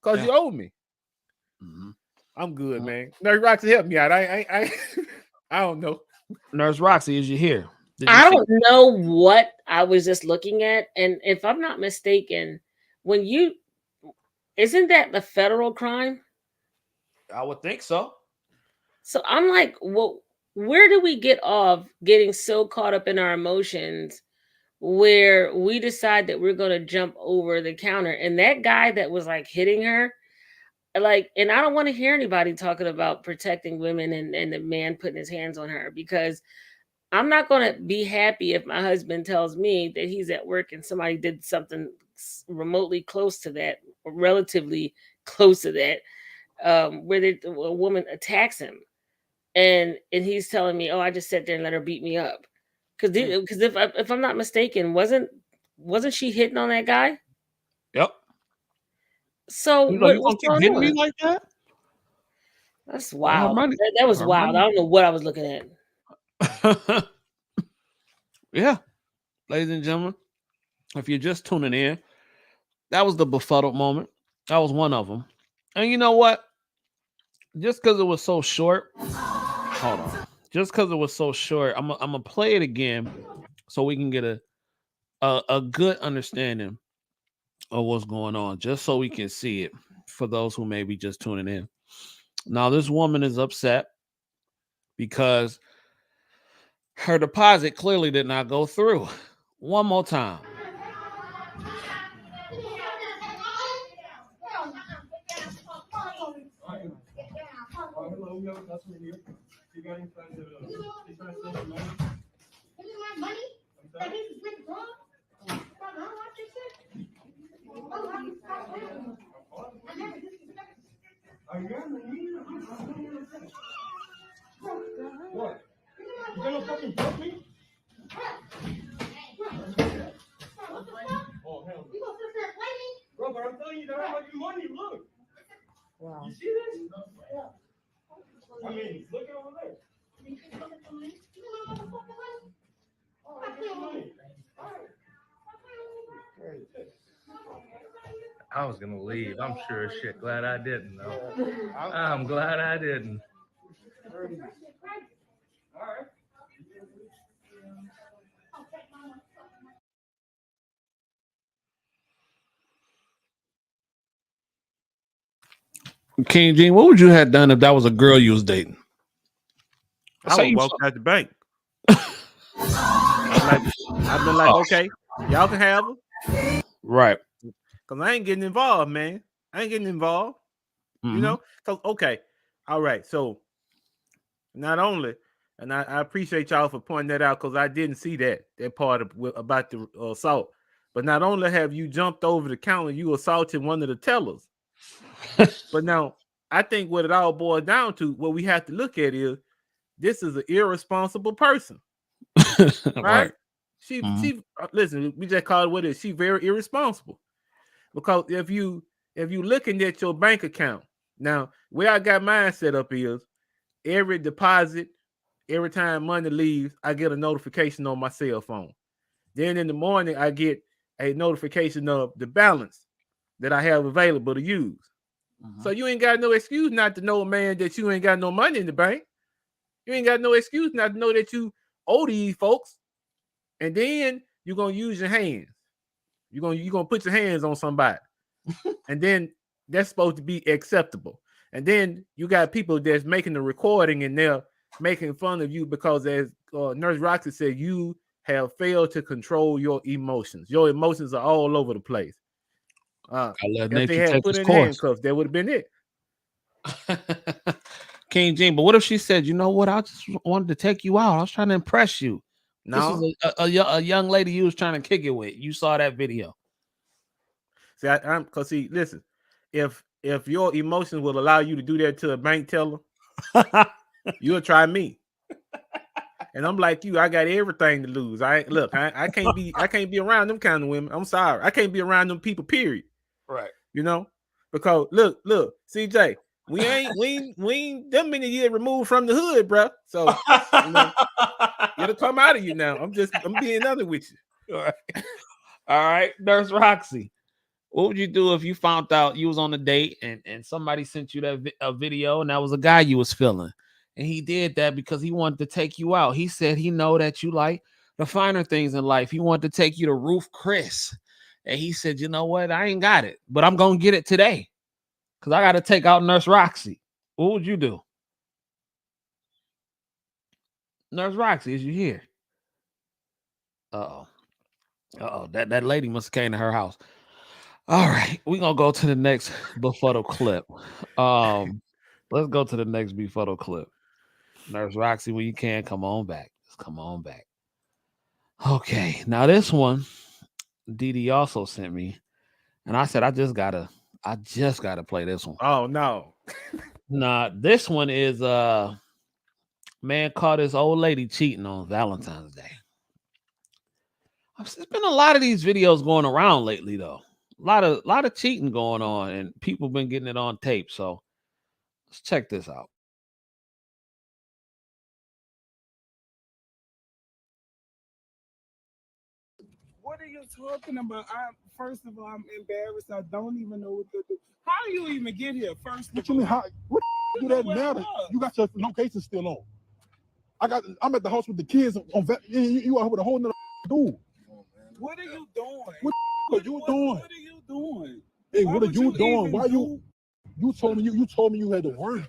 Because you owe me. Mm-hmm. I'm good, man. Nurse Roxy, help me out. I don't know. Nurse Roxy, is you here? I don't know what I was just looking at. And if I'm not mistaken, isn't that the federal crime? I would think so. So I'm like, well, where do we get off getting so caught up in our emotions where we decide that we're going to jump over the counter? And that guy that was like hitting her, like, and I don't want to hear anybody talking about protecting women and the man putting his hands on her, because I'm not going to be happy if my husband tells me that he's at work and somebody did something remotely close to that, or relatively close to that, where a woman attacks him, and he's telling me, "Oh, I just sat there and let her beat me up," because if I'm not mistaken, wasn't she hitting on that guy? Yep. So you what's gonna keep going hitting on? me like that? That's wild. That was wild. I don't know what I was looking at. Yeah, ladies and gentlemen, if you're just tuning in, that was the befuddled moment. That was one of them. And you know what? Just because it was so short, hold on. Just because it was so short, I'm gonna play it again so we can get a good understanding of what's going on, just so we can see it for those who may be just tuning in. Now, this woman is upset because her deposit clearly did not go through. One more time. Hello, we have a customer here. You got any friends that they trying to steal your money? This is my money? Like this is with wrong? What? You gonna fucking fuck me? Oh, hell no. You gonna sit there waiting? Bro, but I'm telling you that I want your money. Look. Wow. You see this? Yeah. I mean, look at over there. You can look at the money. You want my motherfucking money? Oh, I get money. All right. I was gonna leave. I'm sure as shit glad I didn't though. I'm glad I didn't. All right. King Gene, what would you have done if that was a girl you was dating? I would walk out the bank. I've been like, okay, y'all can have her. Right. Because I ain't getting involved, man. I ain't getting involved. Mm-hmm. You know? Because, okay, all right. So, not only, and I appreciate y'all for pointing that out because I didn't see that part about the assault. But not only have you jumped over the counter, you assaulted one of the tellers. But now, I think what it all boils down to, what we have to look at is, this is an irresponsible person. Right? She listen, we just call it what it is. She's very irresponsible. Because if you looking at your bank account, now where I got mine set up is every deposit, every time money leaves, I get a notification on my cell phone. Then in the morning, I get a notification of the balance that I have available to use. So you ain't got no excuse not to know, man, that you ain't got no money in the bank. You ain't got no excuse not to know that you owe these folks. And then you're gonna use your hands. You're gonna put your hands on somebody. And then that's supposed to be acceptable. And then you got people that's making the recording and they're making fun of you because, as Nurse Roxy said, you have failed to control your emotions. Your emotions are all over the place. If they had put in handcuffs, that would have been it. King Gene, but what if she said, you know what, I just wanted to take you out. I was trying to impress you. No. This is a young lady you was trying to kick it with. You saw that video. See, because listen, if your emotions will allow you to do that to a bank teller, you'll try me. And I'm like you, I got everything to lose. I can't be around them kind of women. I'm sorry. I can't be around them people, period. Right. You know? Because look, CJ, we ain't them many years removed from the hood, bro. So you know, it'll come out of you now. I'm being honest with you. All right, Nurse Roxy. What would you do if you found out you was on a date and somebody sent you that a video and that was a guy you was feeling? And he did that because he wanted to take you out. He said he know that you like the finer things in life. He wanted to take you to Roof Chris. And he said, you know what? I ain't got it, but I'm going to get it today because I got to take out Nurse Roxy. What would you do? Nurse Roxy, is you here? Uh-oh. That lady must have came to her house. All right, we're going to go to the next Befuddled clip. Let's go to the next Befuddled clip. Nurse Roxy, when you can, come on back. Just come on back. Okay, now this one, Didi also sent me, and I said I just gotta play this one. Oh no. Nah, this one is man caught his old lady cheating on Valentine's Day. There's been a lot of these videos going around lately, though. A lot of cheating going on, and people been getting it on tape. So let's check this out. What are you talking about? First of all, I'm embarrassed. I don't even know what to do. How do you even get here? First, what you mean? How? What do that matter? You got your location still on. I'm at the house with the kids on. You are with a whole nother dude. What are you doing? What are you doing? What are you doing? Hey, Why what are would you doing? even Why you told me you had to work?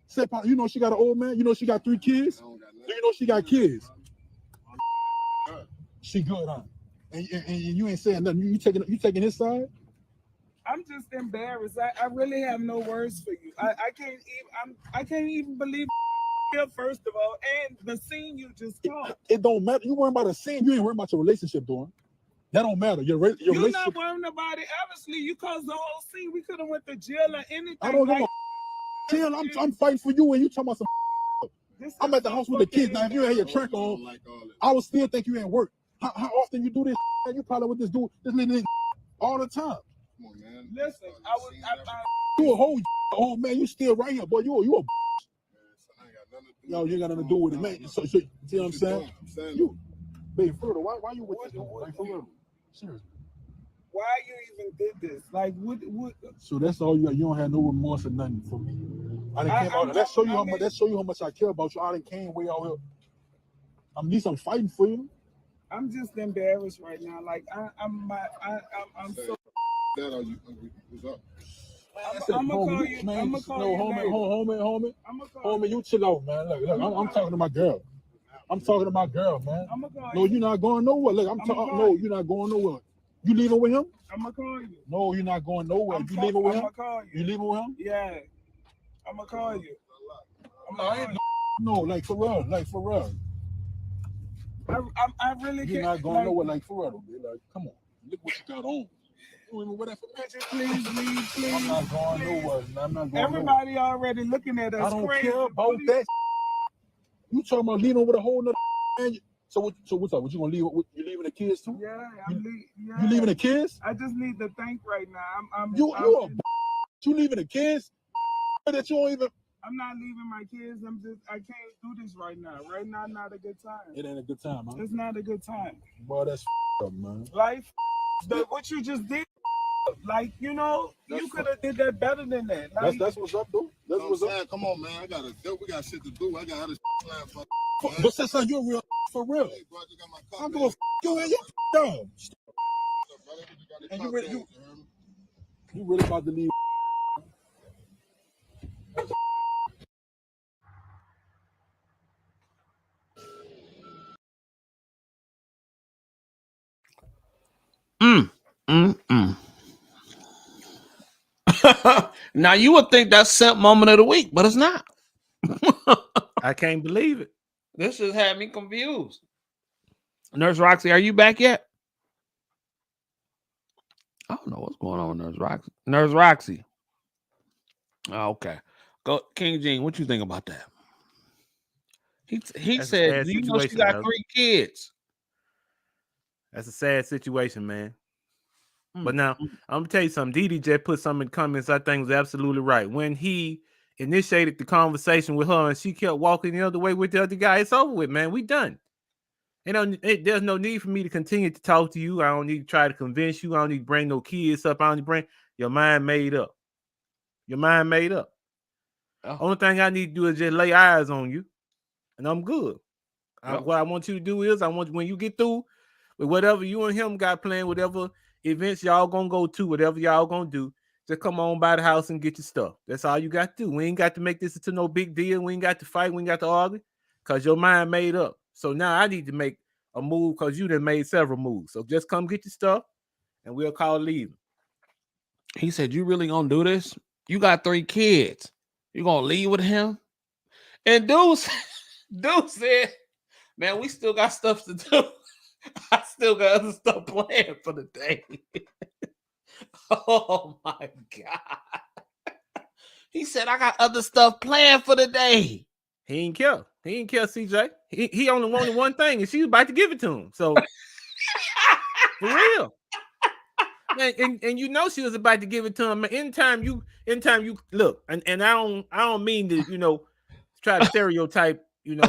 Say, you know she got an old man. You know she got 3 kids. Do you know she got kids? She good, huh? And you ain't saying nothing. You taking his side? I'm just embarrassed. I really have no words for you. I can't even believe here, first of all, and the scene you just talked. It don't matter. You worrying about a scene. You ain't worrying about your relationship, doing. That don't matter. Your You're relationship. not worrying about it. Obviously, you caused the whole scene. We could have went to jail or anything. I don't like, know. Jail. I'm fighting for you, and you talking about some. I'm at the house with the kids now. If you had your track on, I would still think you ain't work. How often you do this? You probably with this dude, this little all the time. Come on, man. Listen, you a whole old man. You still right here, boy. You a. Yo, you ain't got nothing to do with it, man. So see what I'm saying? You, babe, for real, why you with this dude? Like, for real, seriously. Why you even did this? Like, what? So that's all you got. You don't have no remorse or nothing for me. I didn't came out. That show you how much. That show you how much I care about you. I didn't came way out here. At least I'm fighting for you. I'm just embarrassed right now. Like I'm so. What's up? I'm gonna call you. Man, I'm gonna call you. Homie, you chill out, man. Look, I'm talking to my girl. I'm talking to my girl, man. I'm gonna call no, you're not going nowhere. Look, I'm talking. No, you're not going nowhere. You leaving with him? I'm gonna call you. No, you're not going nowhere. You leaving with him? I'm gonna call you. You leaving with him? Yeah. I'm gonna call you. No, like for real, I really can't. You're not going nowhere, like for real, dude. Like, come on, look what you got on. You even wear that for me? Please. I'm not going nowhere. I'm not going Everybody nowhere. already looking at us. I don't crazy. care about that. You talking about leaving with a whole nother man? So what's up? What you gonna leave? You leaving the kids too? Yeah, You leaving the kids? I just need to think right now. You leaving the kids? That you don't even. I'm not leaving my kids. I can't do this right now. Right now, not a good time. It ain't a good time, huh? It's not a good time. Boy, that's up, man. Life, what you just did, like, you could have did that better than that. Like, that's what's up, dude. That's what's up. Come on, man. We got shit to do. I got other plan for. But since you're real, for real. Hey, bro, you got my I'm gonna you and your dog. And you really about to leave. Now you would think that's Simp moment of the week, but it's not. I can't believe it. This just had me confused. Nurse Roxy, are you back yet? I don't know what's going on with Nurse Roxy. Nurse Roxy. Oh, okay. Go, King Gene, what you think about that? He said, you know, she got 3 kids. That's a sad situation, man. But now, I'm going to tell you something. Didi just put something in the comments I think was absolutely right. When he initiated the conversation with her and she kept walking the other way with the other guy, it's over with, man. We done. There's no need for me to continue to talk to you. I don't need to try to convince you. I don't need to bring no kids up. I don't need to bring your mind made up. Your mind made up. Oh. Only thing I need to do is just lay eyes on you, and I'm good. What I want you to do is when you get through with whatever you and him got planned, whatever events y'all gonna go to, whatever y'all gonna do, just come on by the house and get your stuff. That's all you got to do. We ain't got to make this into no big deal. We ain't got to fight. We ain't got to argue because your mind made up. So now I need to make a move because you done made several moves. So just come get your stuff and we'll call leaving. He said, you really gonna do this? You got 3 kids. You gonna leave with him? And dude said, man, we still got stuff to do. I still got other stuff planned for the day. Oh my God. He said, I got other stuff planned for the day. He ain't care. He ain't care, CJ. He only wanted one thing, and she was about to give it to him. So, for real. And you know she was about to give it to him. Anytime you look, and I don't mean to, try to stereotype,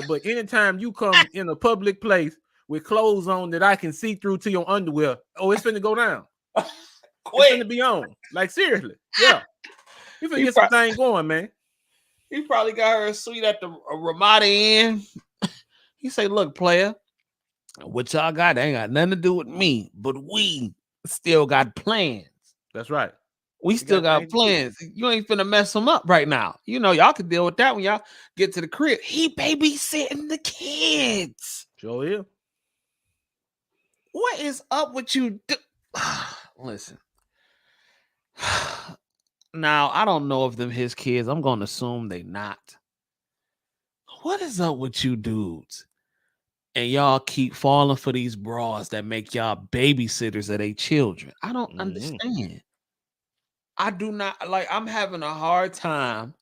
but anytime you come in a public place with clothes on that I can see through to your underwear, it's finna go down. It's finna be on. Like, seriously. Yeah. You finna get some thing going, man. He probably got her a suite at the Ramada Inn. He say, look, player, what y'all got ain't got nothing to do with me, but we. still got plans. That's right. We still got plans. You ain't finna mess them up right now. You know, y'all can deal with that when y'all get to the crib. He babysitting the kids. Sure is. What is up with you? Listen. Now, I don't know if them his kids. I'm going to assume they not. What is up with you dudes? And y'all keep falling for these bras that make y'all babysitters of their children. I don't understand. I do not like. I'm having a hard time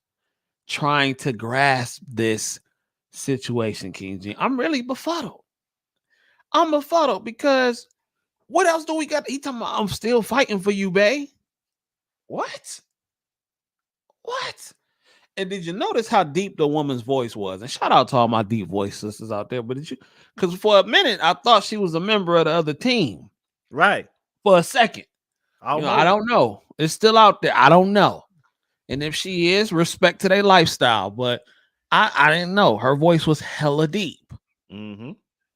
trying to grasp this situation, King G. I'm really befuddled. I'm befuddled because what else do we got? He talking about I'm still fighting for you, bae. What? What? And did you notice how deep the woman's voice was? And shout out to all my deep voice sisters out there. But did you? Because for a minute I thought she was a member of the other team. Right. For a second. You know, I don't know. It's still out there. I don't know. And if she is, respect to their lifestyle. But I didn't know. Her voice was hella deep.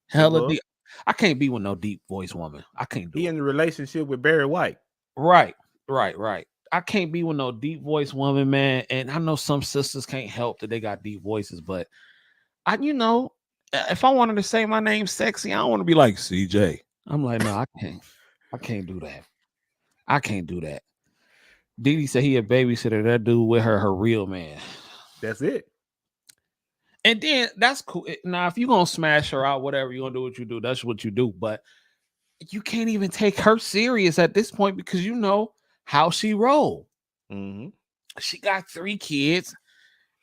Hella deep. I can't be with no deep voice woman. I can't do it. He in a relationship with Barry White. Right. I can't be with no deep voice woman, man. And I know some sisters can't help that they got deep voices, but you know, if I wanted to say my name sexy, I don't want to be like CJ. I'm like, no, I can't. I can't do that. I can't do that. Didi said he a babysitter. That dude with her real man. That's it. And then that's cool. Now, if you're gonna smash her out, whatever you're gonna do, what you do, that's what you do. But you can't even take her serious at this point because you know how she roll. She got 3 kids,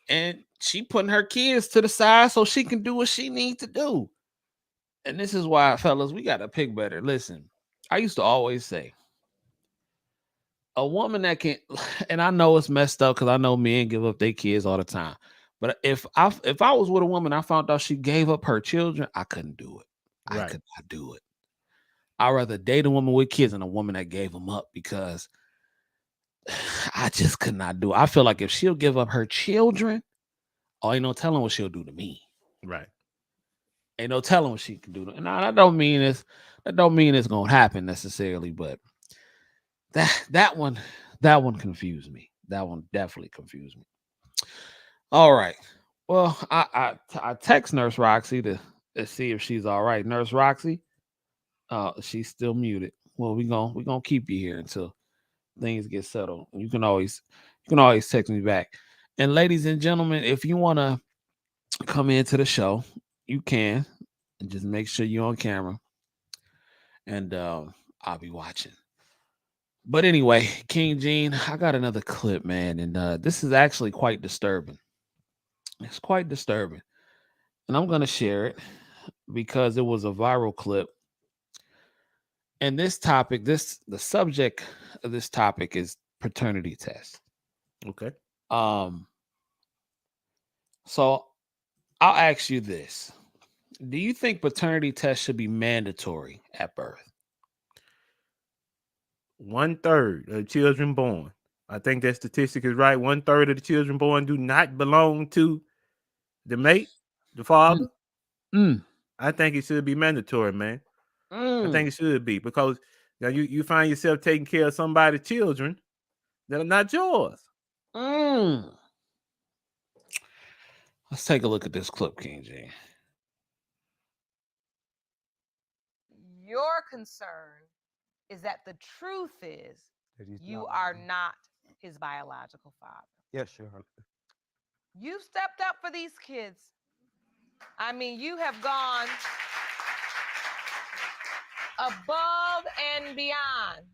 and she putting her kids to the side so she can do what she needs to do. And this is why, fellas, we got to pick better. Listen, I used to always say, a woman that can, and I know it's messed up because I know men give up their kids all the time. But if I was with a woman, I found out she gave up her children, I couldn't do it. I could not do it. I'd rather date a woman with kids than a woman that gave them up because I just could not do it. I feel like if she'll give up her children, ain't no telling what she'll do to me. Right. Ain't no telling what she can do. And that don't mean it's gonna happen necessarily, but that one confused me. That one definitely confused me. All right. Well, I text Nurse Roxy to see if she's all right. Nurse Roxy, she's still muted. Well, we're gonna keep you here until things get settled. You can always text me back. And ladies and gentlemen, if you want to come into the show, you can. And just make sure you're on camera. And I'll be watching. But anyway, King Gene, I got another clip, man. And this is actually quite disturbing. It's quite disturbing. And I'm going to share it because it was a viral clip. And this topic, the subject of this topic is paternity test. Okay. So I'll ask you this. Do you think paternity tests should be mandatory at birth? 1/3 of children born. I think that statistic is right. 1/3 of the children born do not belong to the mate, the father. I think it should be mandatory, man. I think it should be because now you find yourself taking care of somebody's children that are not yours. Let's take a look at this clip, King G. Your concern is that the truth is you are not his biological father. Yes, sure. You've stepped up for these kids. I mean, you have gone above and beyond.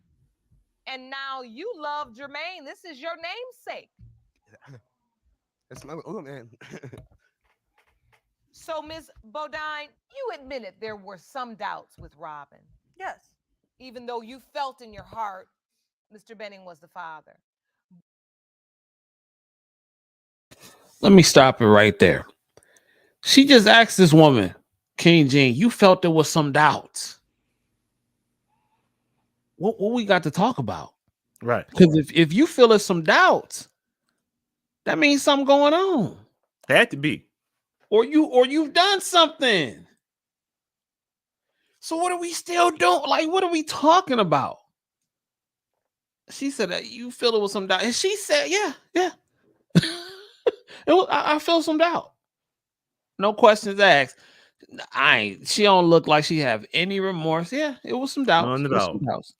And now you love Jermaine. This is your namesake. That's my man. So, Ms. Bodine, you admitted there were some doubts with Robin. Yes. Even though you felt in your heart Mr. Benning was the father. Let me stop it right there. She just asked this woman, King Gene, you felt there was some doubts. What we got to talk about? Right. Because if you feel there's some doubts, that means something going on. Had to be. Or you've done something. So what are we still doing? Like, what are we talking about? She said that you feel it with some doubt. And she said, yeah. I feel some doubt. No questions asked. She don't look like she have any remorse. Yeah, it was some doubts. None It at was all. some doubts.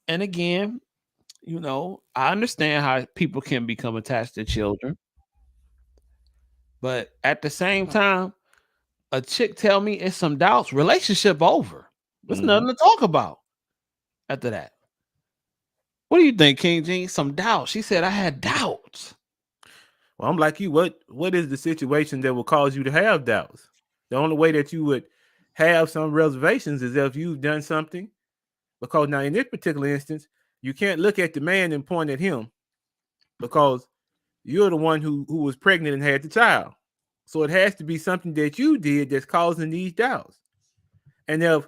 And again, I understand how people can become attached to children. But at the same time, a chick tell me it's some doubts, relationship over. There's nothing to talk about after that. What do you think, King Gene? Some doubts. She said I had doubts. Well, I'm like you. What is the situation that will cause you to have doubts? The only way that you would have some reservations is if you've done something. Because now in this particular instance, you can't look at the man and point at him because you're the one who was pregnant and had the child. So it has to be something that you did that's causing these doubts. And if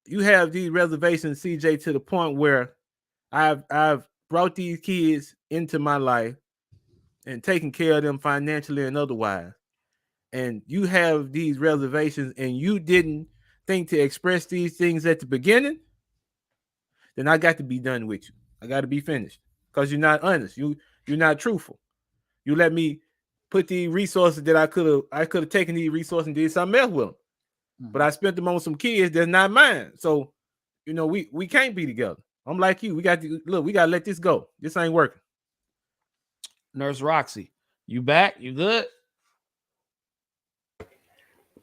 you have these reservations, CJ, to the point where I've brought these kids into my life and taken care of them financially and otherwise, and you have these reservations and you didn't think to express these things at the beginning, then I got to be done with you. I got to be finished because you're not honest. You're not truthful. You let me put the resources that I could have taken these resources and did something else with them, but I spent them on some kids that's not mine. So, we can't be together. I'm like you. We got to let this go. This ain't working. Nurse Roxy, you back? You good?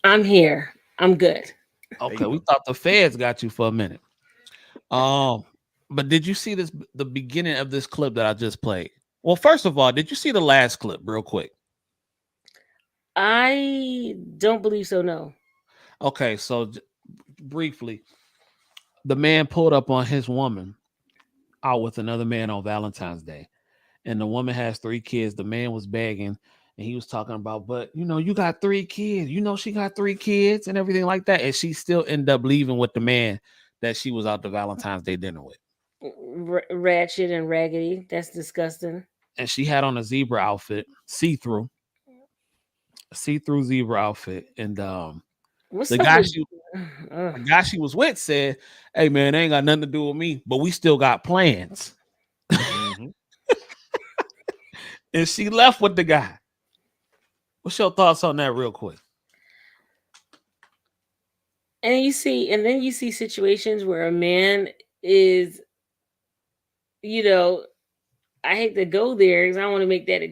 I'm here. I'm good. Okay, we thought the feds got you for a minute. But did you see the beginning of this clip that I just played? Well, first of all, did you see the last clip real quick? I don't believe so, no. Okay, so briefly, the man pulled up on his woman out with another man on Valentine's Day. And the woman has 3 kids. The man was begging and he was talking about, but you got 3 kids. She got 3 kids and everything like that. And she still ended up leaving with the man that she was out to Valentine's Day dinner with. Ratchet and raggedy. That's disgusting. And she had on a zebra outfit, see-through zebra outfit. And the guy she was with said, hey man, they ain't got nothing to do with me, but we still got plans. And she left with the guy. What's your thoughts on that real quick? And then you see situations where a man is, I hate to go there because I don't want to make that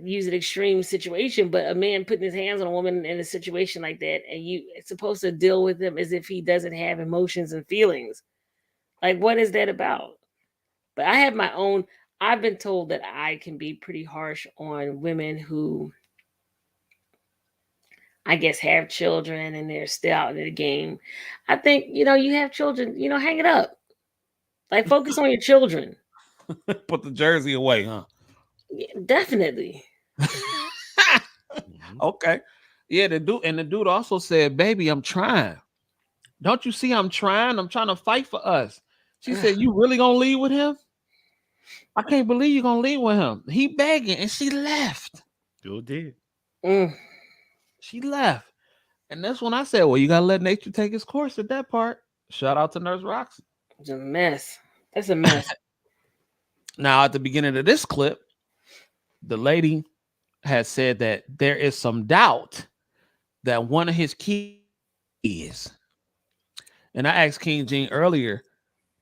use an extreme situation, but a man putting his hands on a woman in a situation like that, and it's supposed to deal with him as if he doesn't have emotions and feelings. Like, what is that about? But I have my own. I've been told that I can be pretty harsh on women who, I guess, have children and they're still out in the game. I think, you have children, hang it up. Like, focus on your children. Put the jersey away, huh? Yeah, definitely. Okay. Yeah, the dude also said, baby, I'm trying. Don't you see I'm trying? I'm trying to fight for us. She said, you really gonna leave with him? I can't believe you're gonna leave with him. He begging, and she left. Sure did. She left. And that's when I said, well, you gotta let nature take its course at that part. Shout out to Nurse Roxy. It's a mess. That's a mess. Now, at the beginning of this clip, the lady had said that there is some doubt that one of his kids is. And I asked King Gene earlier,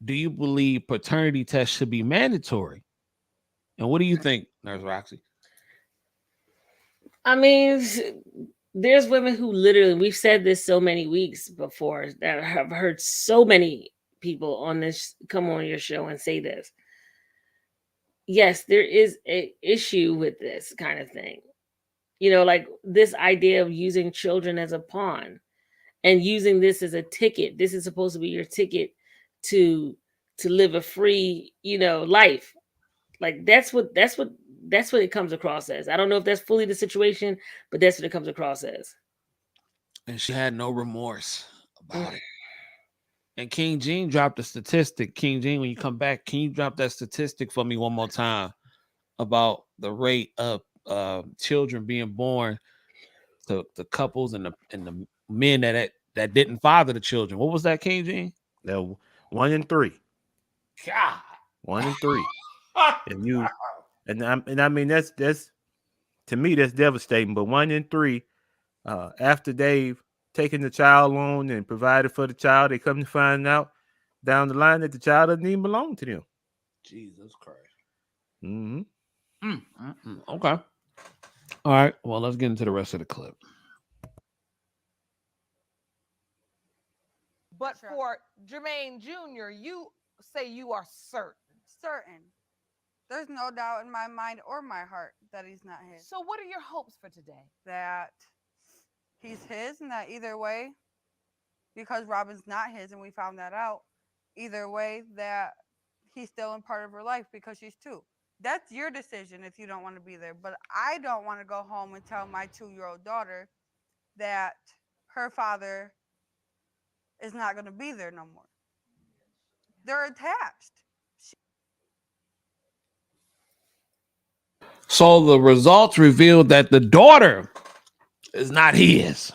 do you believe paternity tests should be mandatory? And what do you think, Nurse Roxy? I mean, there's women who literally, we've said this so many weeks before, that have heard so many people on this come on your show and say this. Yes, there is an issue with this kind of thing. Like this idea of using children as a pawn and using this as a ticket. This is supposed to be your ticket to live a free, life. Like that's what it comes across as. I don't know if that's fully the situation, but that's what it comes across as. And she had no remorse about it. And King Gene dropped a statistic. King Gene, when you come back, can you drop that statistic for me one more time about the rate of children being born to the couples and the men that didn't father the children? What was that, King Gene? Now, 1 in 3. God. 1 in 3. And you and I mean that's to me that's devastating. But 1 in 3, after they've taken the child on and provided for the child, they come to find out down the line that the child doesn't even belong to them. Jesus Christ. Mm-hmm. Okay. All right. Well, let's get into the rest of the clip. But for Jermaine Jr., you say you are certain. Certain. There's no doubt in my mind or my heart that he's not his. So what are your hopes for today? That he's his, and that either way, because Robin's not his and we found that out, either way that he's still in part of her life because she's 2. That's your decision if you don't want to be there. But I don't want to go home and tell my 2-year-old daughter that her father is not going to be there no more. They're attached. So the results revealed that the daughter is not his.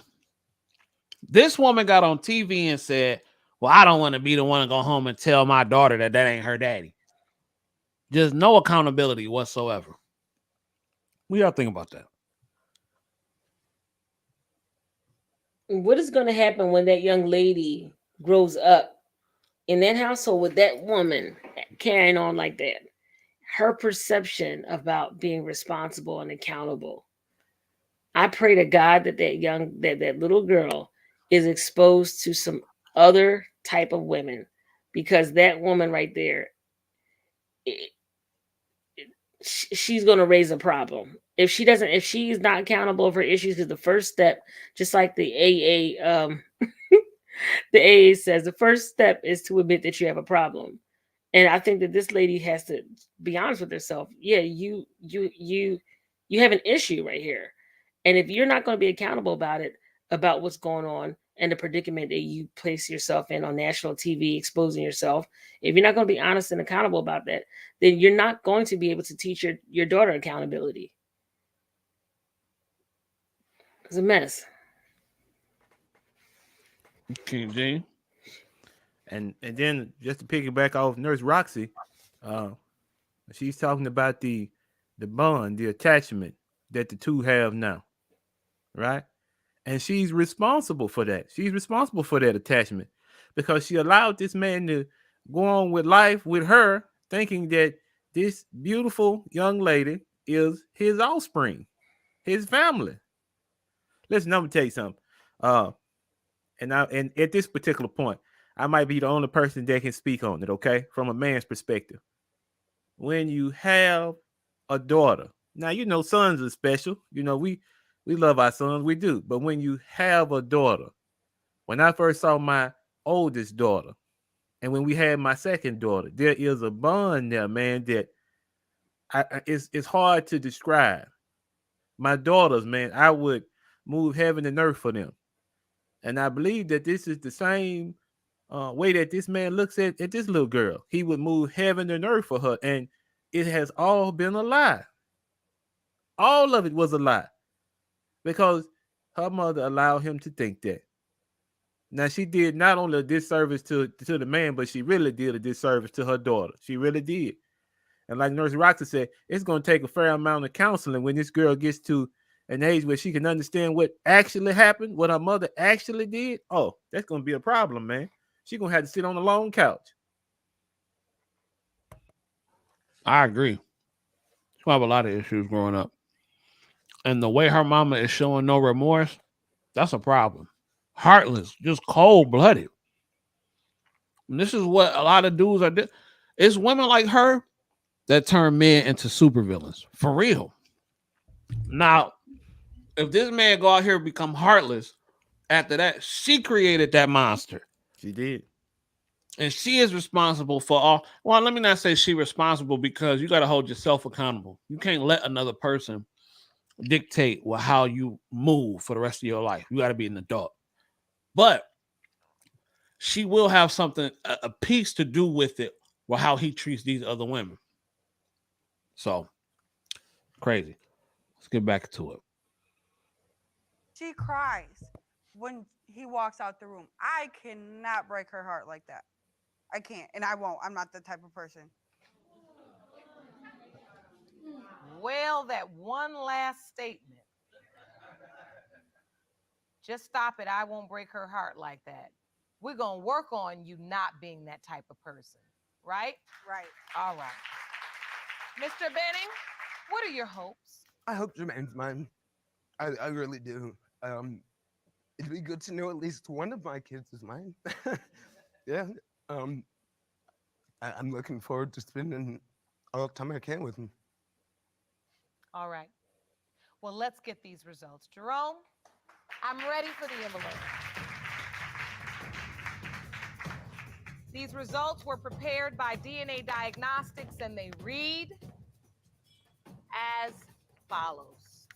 This woman got on TV and said, well, I don't want to be the one to go home and tell my daughter that ain't her daddy. Just no accountability whatsoever. What y'all think about that? What is going to happen when that young lady grows up in that household with that woman carrying on like that? Her perception about being responsible and accountable. I pray to God that that little girl is exposed to some other type of women, because that woman right there, she's going to raise a problem if she's not accountable for issues. Because the first step, just like the AA, the AA says, the first step is to admit that you have a problem. And I think that this lady has to be honest with herself. Yeah, you have an issue right here. And if you're not going to be accountable about what's going on and the predicament that you place yourself in on national TV, exposing yourself, if you're not going to be honest and accountable about that, then you're not going to be able to teach your daughter accountability. It's a mess. King James. And then just to piggyback off Nurse Roxy, she's talking about the bond, the attachment that the two have now, right? And she's responsible for that. She's responsible for that attachment because she allowed this man to go on with life with her, thinking that this beautiful young lady is his offspring, his family. Listen, I'm gonna tell you something. And at this particular point, I might be the only person that can speak on it, okay? From a man's perspective. When you have a daughter, now you know sons are special. You know, we love our sons, we do. But when you have a daughter, when I first saw my oldest daughter, and when we had my second daughter, there is a bond there, man, that it's hard to describe. My daughters, man, I would move heaven and earth for them. And I believe that this is the same way that this man looks at this little girl. He would move heaven and earth for her. And it has all been a lie. All of it was a lie. Because her mother allowed him to think that. Now, she did not only a disservice to the man, but she really did a disservice to her daughter. She really did. And like Nurse Roxy said, it's going to take a fair amount of counseling when this girl gets to an age where she can understand what actually happened, what her mother actually did. Oh, that's going to be a problem, man. She's going to have to sit on a long couch. I agree. She'll have a lot of issues growing up. And the way her mama is showing no remorse, that's a problem. Heartless, just cold-blooded. And this is what a lot of dudes are doing. It's women like her that turn men into supervillains. For real. Now, if this man go out here and become heartless, after that, she created that monster. She did. And she is responsible for all. Well, let me not say she responsible, because you got to hold yourself accountable. You can't let another person dictate how you move for the rest of your life. You got to be an adult. But she will have something, a piece to do with it, or how he treats these other women. So, crazy. Let's get back to it. She cries when he walks out the room. I cannot break her heart like that. I can't, and I won't. I'm not the type of person. Well, that one last statement. Just stop it. I won't break her heart like that. We're going to work on you not being that type of person. Right? Right. All right. Mr. Benning, what are your hopes? I hope Jermaine's mine. I really do. It'd be good to know at least one of my kids is mine. Yeah. I'm looking forward to spending all the time I can with him. All right. Well, let's get these results. Jerome, I'm ready for the envelope. These results were prepared by DNA Diagnostics, and they read as follows.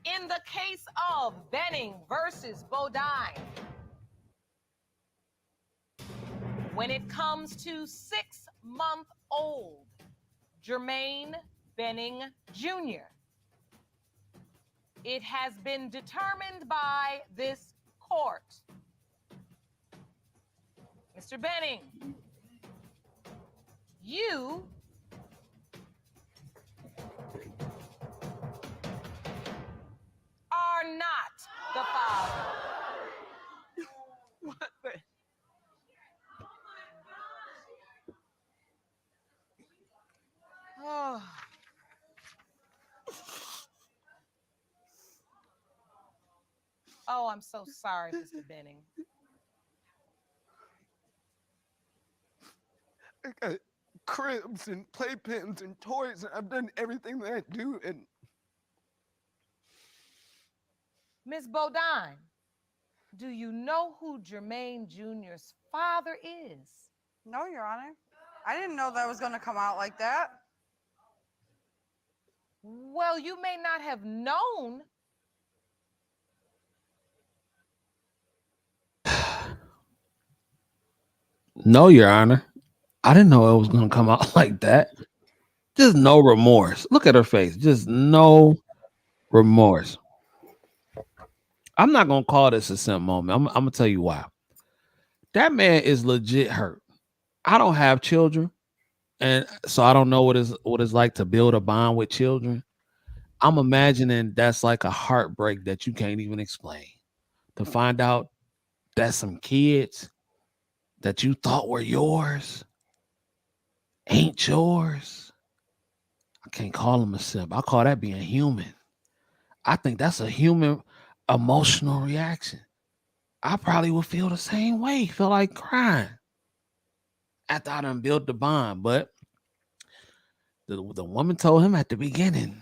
In the case of Benning versus Bodine, when it comes to 6-month-old Jermaine Benning Jr., it has been determined by this court. Mr. Benning, you are not the father. What the? Oh. Oh, I'm so sorry, Mr. Benning. I got cribs and playpens and toys, and I've done everything that I do, and Ms. Bodine, do you know who Jermaine Jr.'s father is? No, Your Honor. I didn't know that was going to come out like that. Well, you may not have known. No, Your Honor. I didn't know it was going to come out like that. Just no remorse. Look at her face. Just no remorse. I'm not going to call this a simp moment. I'm going to tell you why. That man is legit hurt. I don't have children, and so I don't know what it's like to build a bond with children. I'm imagining that's like a heartbreak that you can't even explain. To find out that some kids that you thought were yours ain't yours. I can't call him a simp. I call that being human. I think that's a human emotional reaction. I probably would feel the same way, feel like crying after I done built the bond. But the woman told him at the beginning,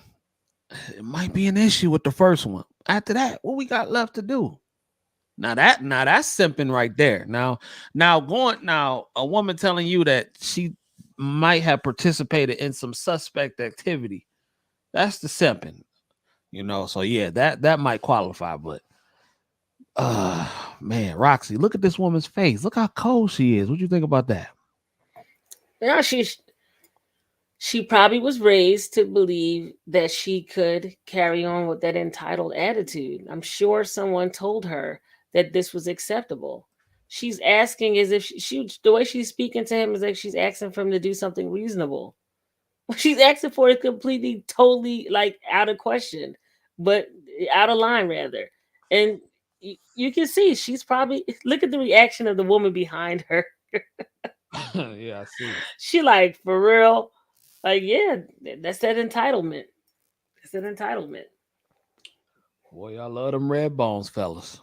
it might be an issue with the first one. After that, what we got left to do? Now that's simping right there. Now a woman telling you that she might have participated in some suspect activity. That's the simping, So yeah, that might qualify, but man, Roxy, look at this woman's face. Look how cold she is. What do you think about that? Yeah, she probably was raised to believe that she could carry on with that entitled attitude. I'm sure someone told her that this was acceptable. She's asking as if she the way she's speaking to him is like she's asking for him to do something reasonable. What she's asking for is completely, totally like out of question, but out of line rather. And you can see she's probably look at the reaction of the woman behind her. Yeah, I see. She like for real, like yeah, that's that entitlement. It's an entitlement. Boy, I love them red bones, fellas.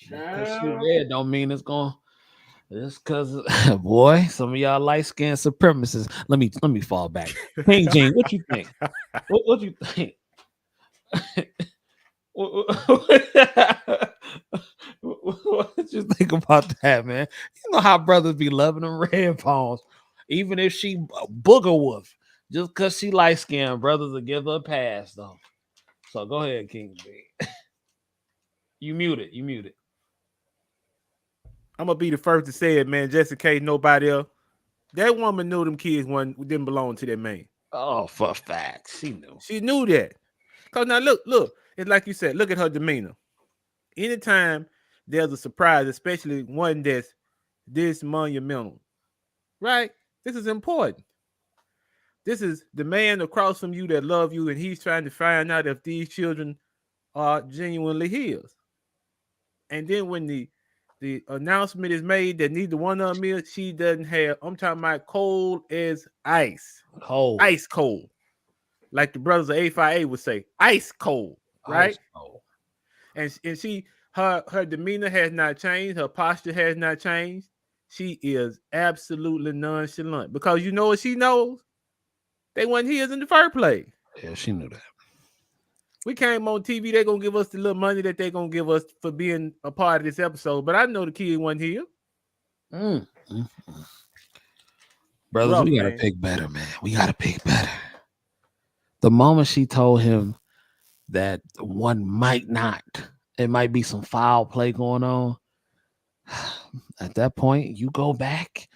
Because she red don't mean it's going. It's because boy, some of y'all light skinned supremacists. Let me fall back. King Gene, what you think? What you think? What you think about that, man? You know how brothers be loving them red bones, even if she booger wolf, just because she light skinned, brothers will give her a pass though. So go ahead, King B. You muted. I'm gonna be the first to say it, man. Just in case nobody else. That woman knew them kids didn't belong to that man. Oh, for facts, she knew. She knew that. Cause now look. It's like you said. Look at her demeanor. Anytime there's a surprise, especially one that's this monumental, right? This is important. This is the man across from you that love you, and he's trying to find out if these children are genuinely his. And then when the announcement is made that neither one of them is, she doesn't have. I'm talking about cold as ice, Cold. ice cold, like the brothers of A5A would say, ice cold, right? Ice cold. And she her demeanor has not changed, her posture has not changed. She is absolutely nonchalant because you know what she knows? They wasn't his in the first place. Yeah, she knew that. We came on TV, they're gonna give us the little money that they're gonna give us for being a part of this episode. But I know the kid wasn't here. Brothers, Rough, we gotta man. pick better, man. We gotta pick better. The moment she told him that one might not, it might be some foul play going on. At that point, you go back.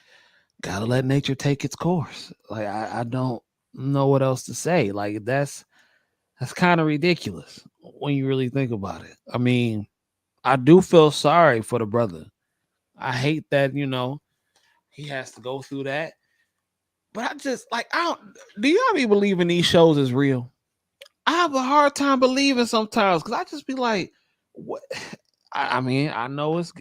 Gotta let nature take its course. Like I don't know what else to say. Like that's kind of ridiculous when you really think about it. I mean, I do feel sorry for the brother. I hate that, he has to go through that. But I just I don't. Do y'all be believing these shows is real? I have a hard time believing sometimes because I just be like, what? I mean, I know it's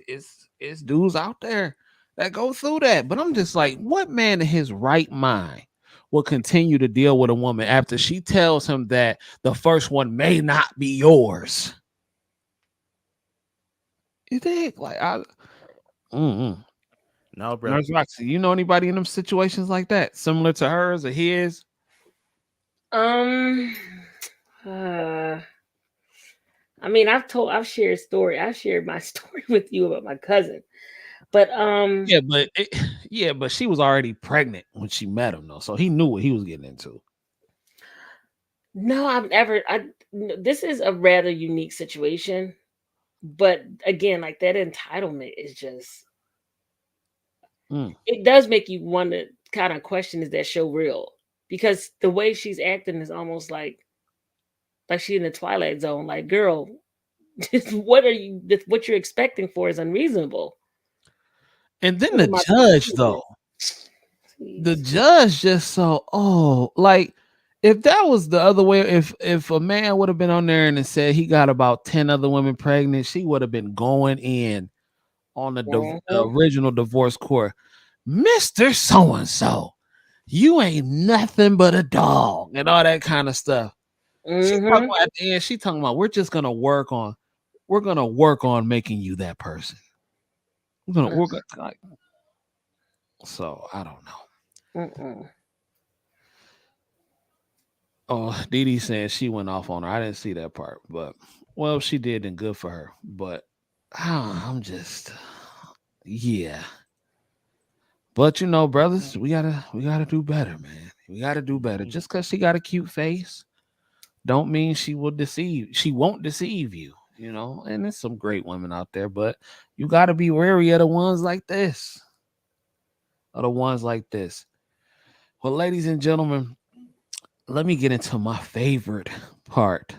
dudes out there that go through that, but I'm just like, what man in his right mind will continue to deal with a woman after she tells him that the first one may not be yours? You think No, bro. Nurse Roxy, you know anybody in them situations like that, similar to hers or his? I mean, I've shared my story with you about my cousin, but but she was already pregnant when she met him though, so he knew what he was getting into. No, this is a rather unique situation, but again, like that entitlement is just, it does make you want to kind of question, is that show real? Because the way she's acting is almost like she's in the Twilight Zone. Like, girl, what you're expecting for is unreasonable. And then the judge, though, the judge just like if that was the other way, if a man would have been on there and said he got about 10 other women pregnant, she would have been going in on the original divorce court. Mr. So-and-so, you ain't nothing but a dog and all that kind of stuff. She talking about at the end, she talking about we're gonna work on making you that person. We're gonna like, so I don't know. Oh, Dee Dee saying she went off on her. I didn't see that part, but well, she did, and good for her. But I'm just, yeah. But brothers, we gotta do better, man. We gotta do better. Just because she got a cute face, don't mean she will deceive. She won't deceive you, And there's some great women out there, but you gotta be wary of the ones like this. Well, ladies and gentlemen, let me get into my favorite part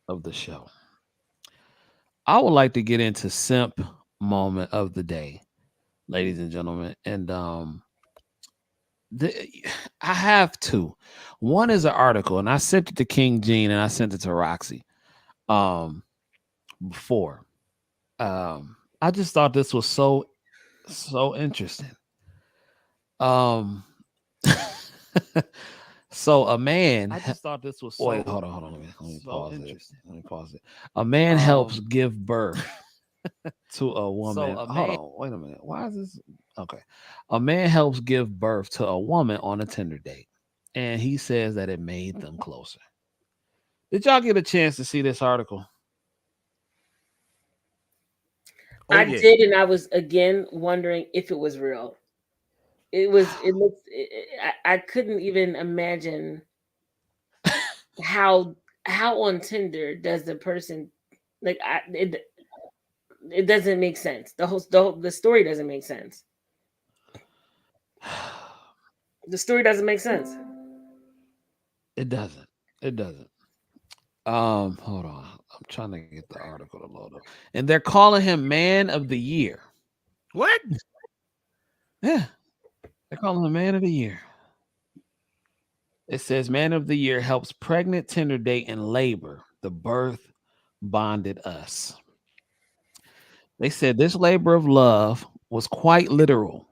of the show. I would like to get into Simp moment of the day, ladies and gentlemen. And I have two. One is an article, and I sent it to King Gene and I sent it to Roxy before. I just thought this was so interesting. So a man. I just thought this was so. Wait, hold on. Let me pause it. A man helps give birth to a woman. Hold on. Wait a minute. Why is this? Okay. A man helps give birth to a woman on a Tinder date, and he says that it made them closer. Did y'all get a chance to see this article? I did, and I was again wondering if it was real. I couldn't even imagine how on Tinder does the person it doesn't make sense. The story doesn't make sense. The story doesn't make sense. It doesn't. Hold on. I'm trying to get the article to load up. And they're calling him Man of the Year. What? Yeah. They're calling him Man of the Year. It says Man of the Year helps pregnant, tender date, and labor. The birth bonded us. They said this labor of love was quite literal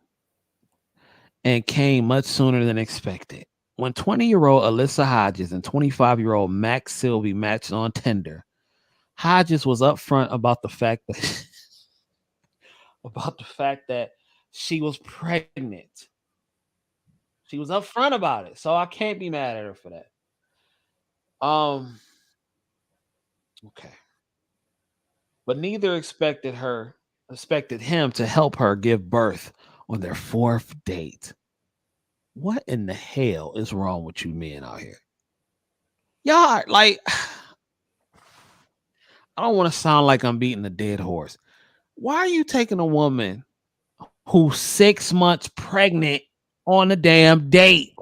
and came much sooner than expected. When 20-year-old Alyssa Hodges and 25-year-old Max Sylvie matched on Tinder, Hodges was upfront about the fact that she was pregnant. She was upfront about it, so I can't be mad at her for that. Okay. But neither expected him to help her give birth on their fourth date. What in the hell is wrong with you men out here? Y'all, like, I don't want to sound like I'm beating a dead horse. Why are you taking a woman who's 6 months pregnant on a damn date?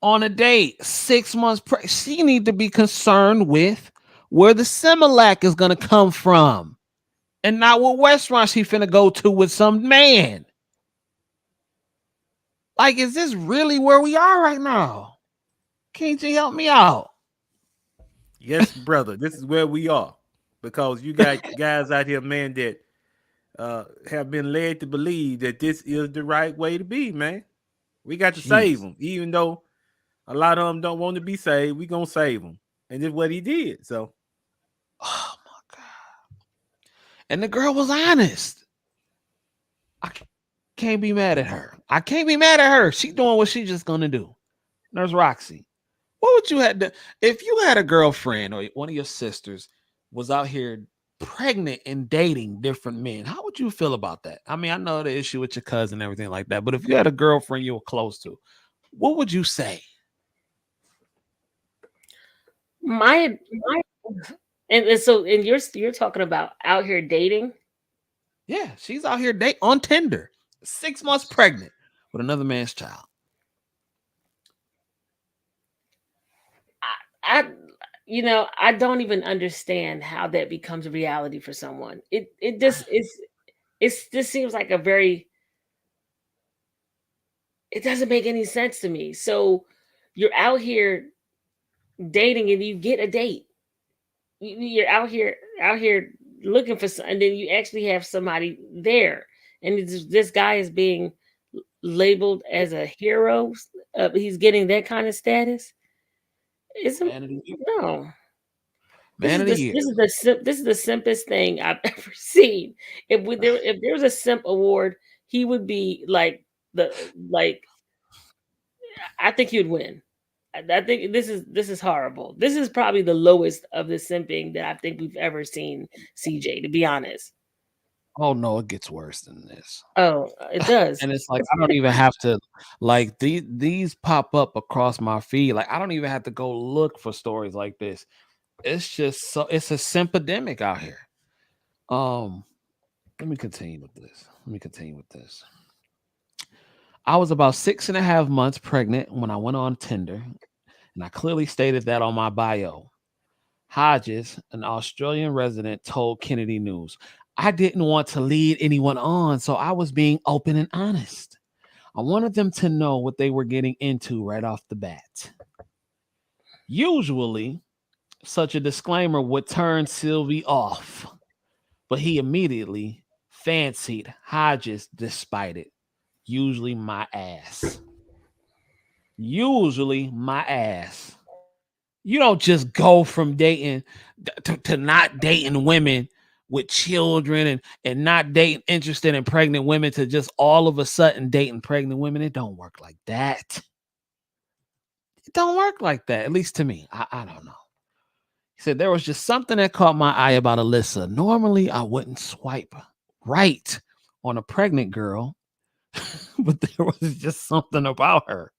On a date, 6 months she need to be concerned with where the Similac is going to come from and not what restaurant she finna go to with some man. Like, is this really where we are right now? Can't you help me out? Yes, brother. This is where we are. Because you got guys out here, man, that have been led to believe that this is the right way to be, man. We got to save them. Even though a lot of them don't want to be saved, we going to save them. And this is what he did. So. Oh, my God. And the girl was honest. I can't be mad at her. She doing what she's just going to do. Nurse Roxy. What would you have done if you had a girlfriend or one of your sisters was out here pregnant and dating different men? How would you feel about that? I mean, I know the issue with your cousin and everything like that, but if you had a girlfriend you were close to, what would you say? And you're talking about out here dating? Yeah, she's out here dating on Tinder, 6 months pregnant with another man's child. I don't even understand how that becomes a reality for someone. It just seems like it doesn't make any sense to me. So you're out here dating and you get a date. You're out here looking for some, and then you actually have somebody there, and this guy is being labeled as a hero. He's getting that kind of status. No. This is the simpest thing I've ever seen. If there was a simp award, he would be I think he would win. I think this is horrible. This is probably the lowest of the simping that I think we've ever seen, CJ, to be honest. Oh no, it gets worse than this. Oh, it does. And it's like I don't even have to like these pop up across my feed. Like I don't even have to go look for stories like this. It's just it's a simpidemic out here. Let me continue with this. I was about 6.5 months pregnant when I went on Tinder, and I clearly stated that on my bio. Hodges, an Australian resident, told Kennedy News, I didn't want to lead anyone on, so I was being open and honest. I wanted them to know what they were getting into right off the bat. Usually, such a disclaimer would turn Sylvie off, but he immediately fancied Hodges despite it. Usually my ass. You don't just go from dating to not dating women with children and not dating interested in pregnant women to just all of a sudden dating pregnant women. It don't work like that. At least to me. I don't know. He said there was just something that caught my eye about Alyssa. Normally, I wouldn't swipe right on a pregnant girl, but there was just something about her.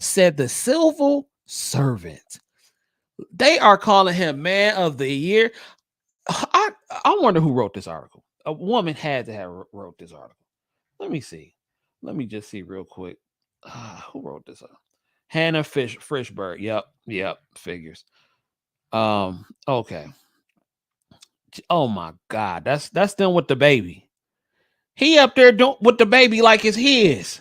Said the civil servant. They are calling him Man of the Year. I wonder who wrote this article. A woman had to have wrote this article. Let me see. Let me just see real quick. Who wrote this up? Hannah Frischberg. Yep. Figures. Okay. Oh my God. That's them with the baby. He up there with the baby like it's his.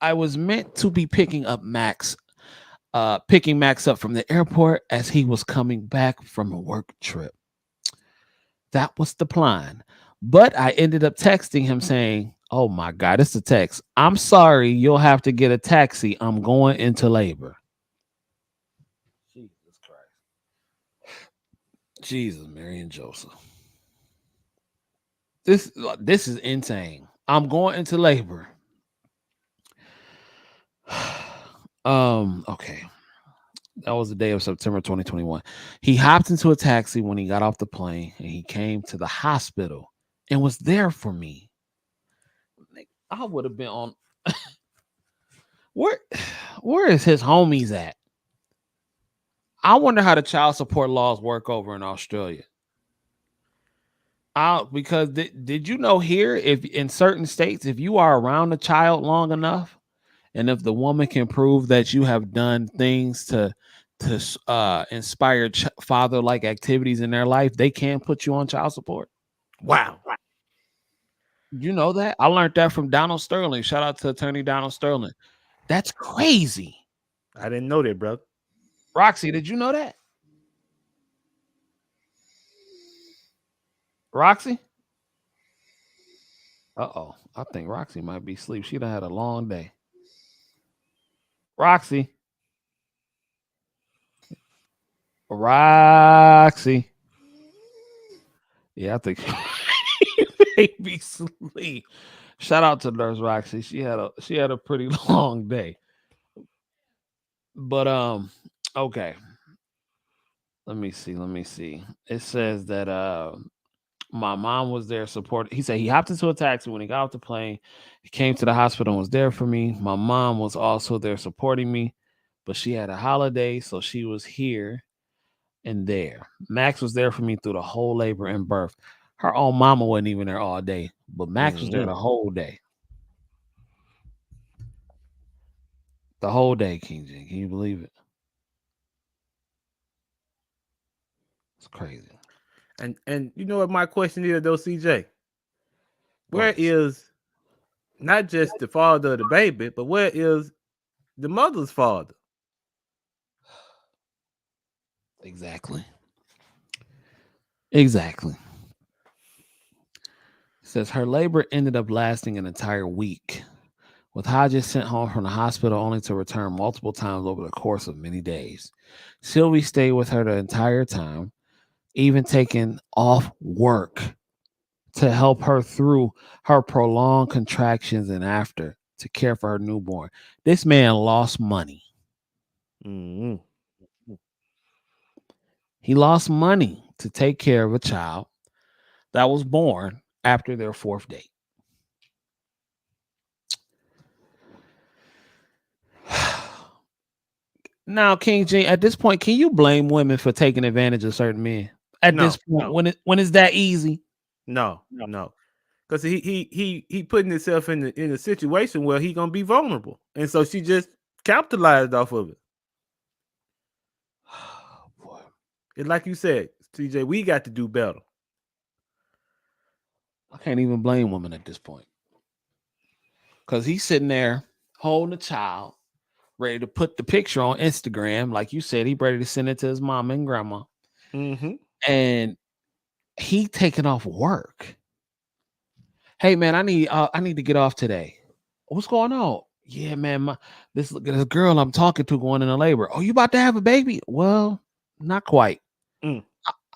I was meant to be picking Max up from the airport as he was coming back from a work trip. That was the plan. But I ended up texting him saying, "Oh my God, it's a text. I'm sorry, you'll have to get a taxi. I'm going into labor." Jesus Christ. Jesus, Mary and Joseph. This is insane. I'm going into labor. Okay. That was the day of September 2021. He hopped into a taxi when he got off the plane and he came to the hospital and was there for me. I would have been on where where is his homies at? I wonder how the child support laws work over in Australia. Because did you know here, if in certain states, if you are around a child long enough, and if the woman can prove that you have done things to inspire father like activities in their life, they can put you on child support. Wow. You know that? I learned that from Donald Sterling. Shout out to attorney Donald Sterling. That's crazy. I didn't know that, brother. Roxy, did you know that? Roxy? Uh-oh. I think Roxy might be asleep. She done had a long day. Roxy. Roxy. Yeah, I think she may be asleep. Shout out to Nurse Roxy. She had a pretty long day. But okay. Let me see. It says that my mom was there supporting. He said he hopped into a taxi when he got off the plane. He came to the hospital and was there for me. My mom was also there supporting me, but she had a holiday, so she was here and there. Max was there for me through the whole labor and birth. Her own mama wasn't even there all day, but Max was there the whole day. The whole day, King J. Can you believe it? It's crazy. And you know what my question is though, CJ? Where What? is not just the father of the baby, but where is the mother's father? Exactly. Exactly. It says her labor ended up lasting an entire week, with Hodges sent home from the hospital only to return multiple times over the course of many days. Sylvie stayed with her the entire time, even taking off work to help her through her prolonged contractions and after to care for her newborn. This man lost money. Mm-hmm. He lost money to take care of a child that was born after their fourth date. Now, King G, at this point, can you blame women for taking advantage of certain men? At this point, when it's that easy? No. Because he putting himself in a situation where he gonna be vulnerable, and so she just capitalized off of it. Boy. It's like you said, CJ, we got to do better. I can't even blame women at this point. Because he's sitting there holding a child, ready to put the picture on Instagram. Like you said, he ready to send it to his mom and grandma. Mm-hmm. And he taking off work. Hey man, I need to get off today. What's going on? Yeah, man, this girl I'm talking to going into labor. Oh, you about to have a baby? Well, not quite.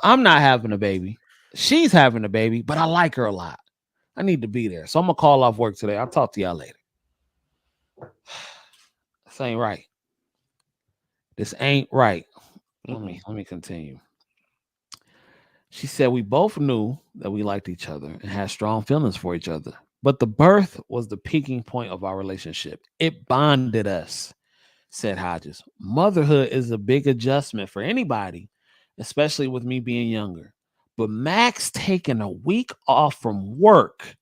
I'm not having a baby. She's having a baby, but I like her a lot. I need to be there. So I'm gonna call off work today. I'll talk to y'all later. This ain't right. This ain't right. Let me continue. She said we both knew that we liked each other and had strong feelings for each other. But the birth was the peaking point of our relationship. It bonded us, said Hodges. Motherhood is a big adjustment for anybody, especially with me being younger. But Max taking a week off from work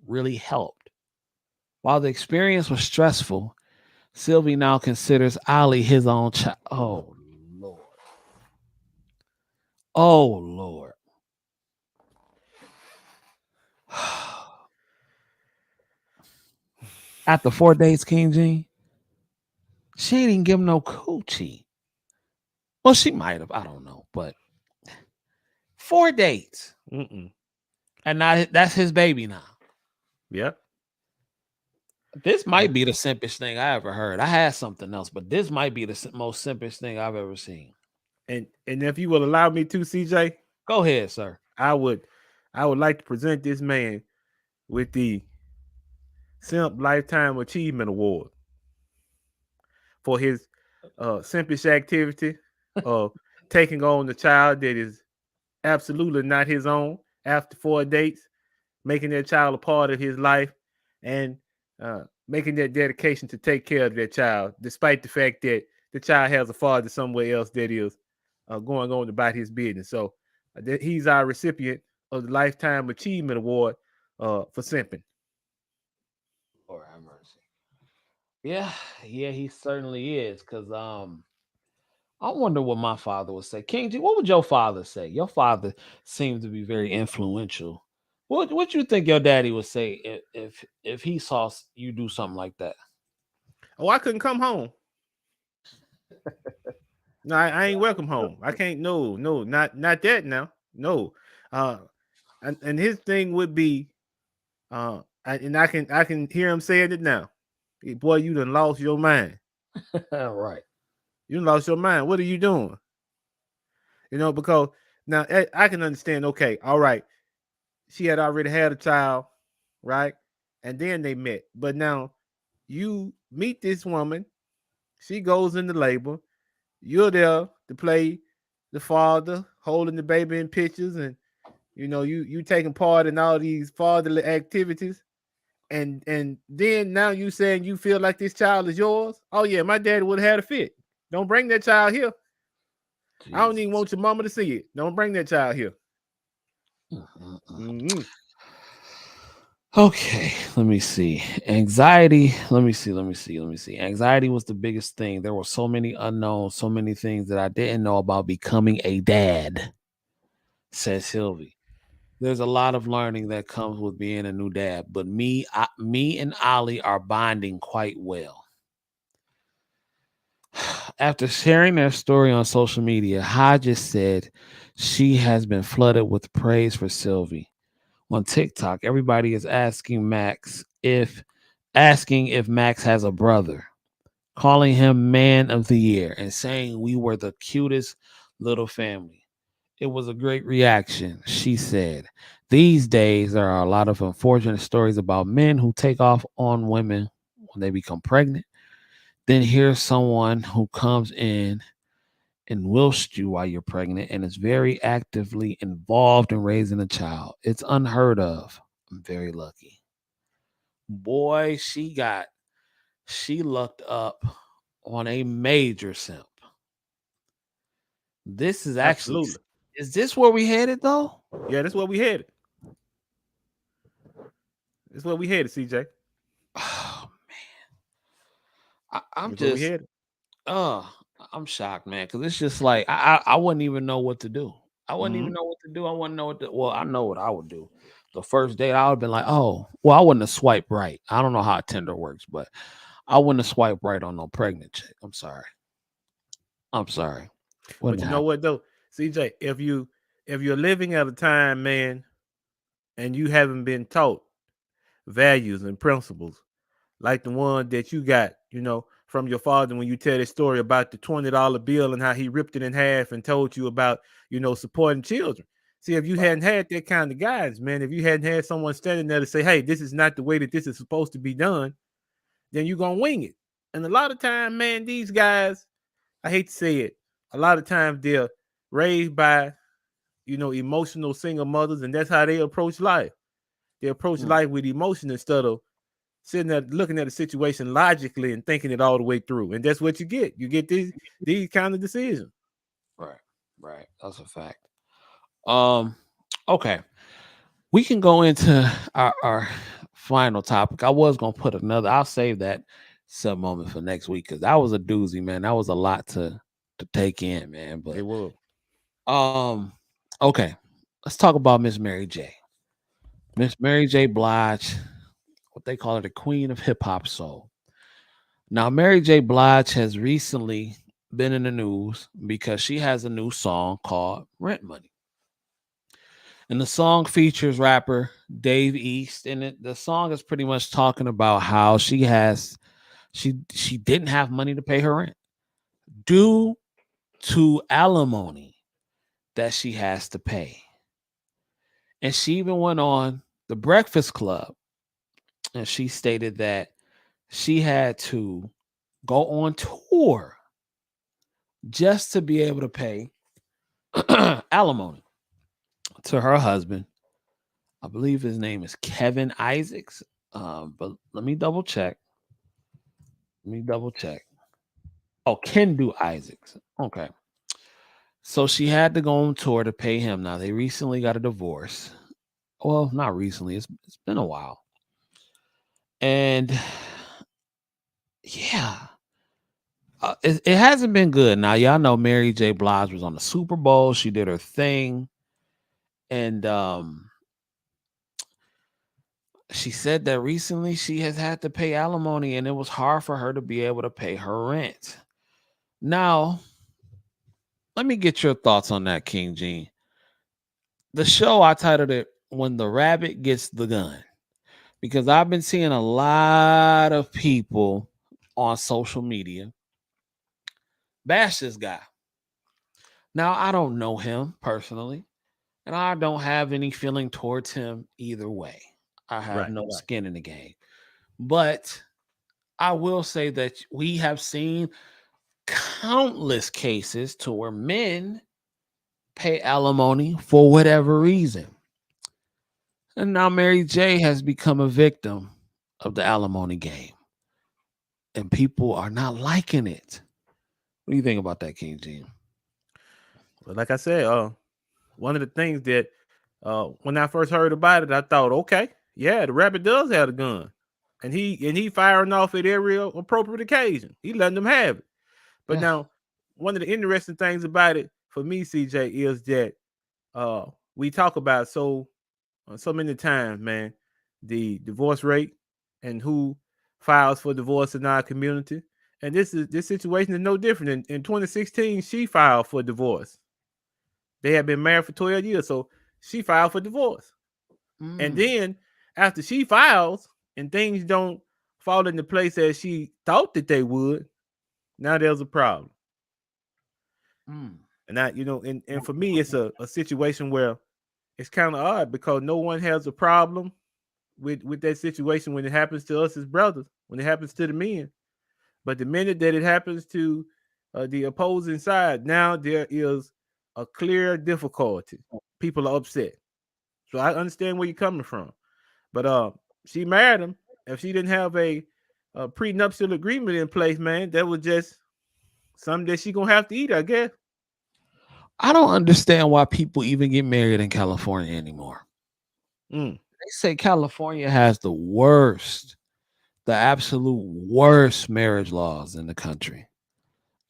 really helped. While the experience was stressful, Sylvie now considers Ali his own child. Oh, Lord. Oh, Lord. After 4 days, King Gene, she ain't even give him no coochie. Well, she might have. I don't know. But 4 dates. Mm-mm. And now that's his baby now. Yep. This might be the simplest thing I ever heard. I had something else, but this might be the most simplest thing I've ever seen. And if you will allow me to, CJ, go ahead, sir. I would like to present this man with the Simp Lifetime Achievement Award for his simpish activity of taking on the child that is absolutely not his own after 4 dates, making that child a part of his life, and making that dedication to take care of that child, despite the fact that the child has a father somewhere else that is going on about his business. So he's our recipient of the Lifetime Achievement Award for simping. Lord have mercy. Yeah, he certainly is. Cause I wonder what my father would say. King G, what would your father say? Your father seems to be very influential. What you think your daddy would say if he saw you do something like that? Oh, I couldn't come home. No, I ain't welcome home. I can't. No, not that now. No, and his thing would be, and I can hear him saying it now. Hey, boy, you done lost your mind. Right. You done lost your mind. What are you doing? You know, because now I can understand. Okay, all right. She had already had a child, right? And then they met. But now you meet this woman. She goes into labor. You're there to play the father, holding the baby in pictures, and you taking part in all these fatherly activities. And then now you saying you feel like this child is yours. Oh yeah, my daddy would have had a fit. Don't bring that child here. Jesus. I don't even want your mama to see it. Don't bring that child here. Mm-hmm. Okay, let me see. Anxiety. Let me see. Anxiety was the biggest thing. There were so many unknowns, so many things that I didn't know about becoming a dad, says Sylvie. There's a lot of learning that comes with being a new dad, but me and Ali are bonding quite well. After sharing their story on social media, Hodges said she has been flooded with praise for Sylvie. On TikTok, everybody is asking if Max has a brother, calling him man of the year and saying we were the cutest little family. It was a great reaction, she said. These days, there are a lot of unfortunate stories about men who take off on women when they become pregnant. Then here's someone who comes in and whilst you while you're pregnant and is very actively involved in raising a child. It's unheard of. I'm very lucky. Boy, she lucked up on a major simp. This is actually Absolutely. Is this where we headed though? Yeah, that's where we headed. That's where we headed, CJ. Oh man. I'm that's just I'm shocked, man, because it's just like I wouldn't even know what to do. I wouldn't even know what to do. I wouldn't know what to well, I know what I would do. The first date, I would have been like, oh, well, I wouldn't have swiped right. I don't know how Tinder works, but I wouldn't have swiped right on no pregnant chick. I'm sorry. But you know what though, CJ, if you're living at a time, man, and you haven't been taught values and principles like the one that you got, from your father when you tell this story about the $20 bill and how he ripped it in half and told you about, supporting children. See, if you hadn't had that kind of guidance, man, if you hadn't had someone standing there to say, hey, this is not the way that this is supposed to be done, then you're going to wing it. And a lot of time, man, these guys, I hate to say it, a lot of times they're raised by, emotional single mothers, and that's how they approach life. They approach life with emotion instead of sitting there looking at the situation logically and thinking it all the way through. And that's what you get. You get these kind of decisions. Right. That's a fact. Okay. We can go into our final topic. I was gonna put I'll save that sub moment for next week because that was a doozy, man. That was a lot to take in, man. But it will. Okay. Let's talk about Miss Mary J. Miss Mary J. Blige what they call her, the queen of hip hop soul. Now, Mary J. Blige has recently been in the news because she has a new song called Rent Money. And the song features rapper Dave East. And the song is pretty much talking about how she didn't have money to pay her rent due to alimony that she has to pay. And she even went on The Breakfast Club and she stated that she had to go on tour just to be able to pay alimony to her husband. I believe his name is Kevin Isaacs. But let me double check. Oh, Kendu Isaacs. Okay. So she had to go on tour to pay him. Now, they recently got a divorce. Well, not recently. It's been a while. And yeah, it hasn't been good. Now, y'all know Mary J. Blige was on the Super Bowl. She did her thing. And she said that recently she has had to pay alimony and it was hard for her to be able to pay her rent. Now, let me get your thoughts on that, King Gene. The show, I titled it When the Rabbit Gets the Gun, because I've been seeing a lot of people on social media bash this guy. Now, I don't know him personally, and I don't have any feeling towards him either way. I have no skin in the game. But I will say that we have seen countless cases to where men pay alimony for whatever reason. And now Mary J has become a victim of the alimony game. And people are not liking it. What do you think about that, King Gene? Well, like I said, one of the things that when I first heard about it, I thought, okay, yeah, the rabbit does have a gun. And he firing off at every appropriate occasion. He letting them have it. But now, one of the interesting things about it for me, CJ, is that we talk about so many times, man, the divorce rate and who files for divorce in our community. And this situation is no different. In 2016, she filed for divorce. They had been married for 12 years, so she filed for divorce. And then after she files and things don't fall into place as she thought that they would, now there's a problem. And that, and for me, it's a situation where it's kind of odd because no one has a problem with that situation when it happens to us as brothers, when it happens to the men. But the minute that it happens to the opposing side, now there is a clear difficulty. People are upset. So I understand where you're coming from. But she married him. If she didn't have a prenuptial agreement in place, man, that was just something that she gonna have to eat, I guess. I don't understand why people even get married in California anymore. They say California has the absolute worst marriage laws in the country.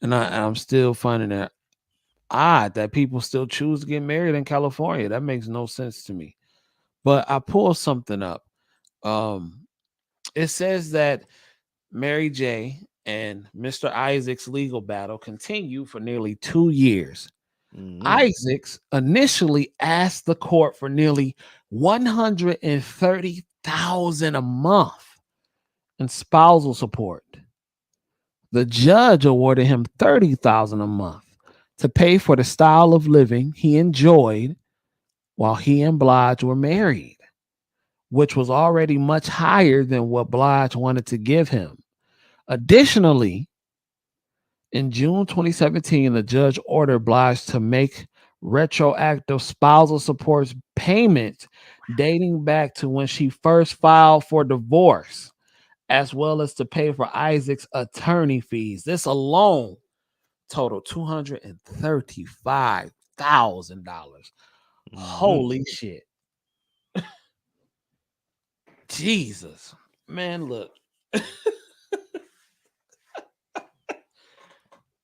And I'm still finding it odd that people still choose to get married in California. That makes no sense to me. But I pulled something up. It says that Mary J. and Mr. Isaac's legal battle continued for nearly 2 years. Isaacs initially asked the court for nearly $130,000 a month in spousal support. The judge awarded him $30,000 a month to pay for the style of living he enjoyed while he and Blige were married, which was already much higher than what Blige wanted to give him. Additionally, in June 2017, the judge ordered Blige to make retroactive spousal support payments dating back to when she first filed for divorce, as well as to pay for Isaac's attorney fees. This alone totaled $235,000. Holy shit. Jesus. Man, look.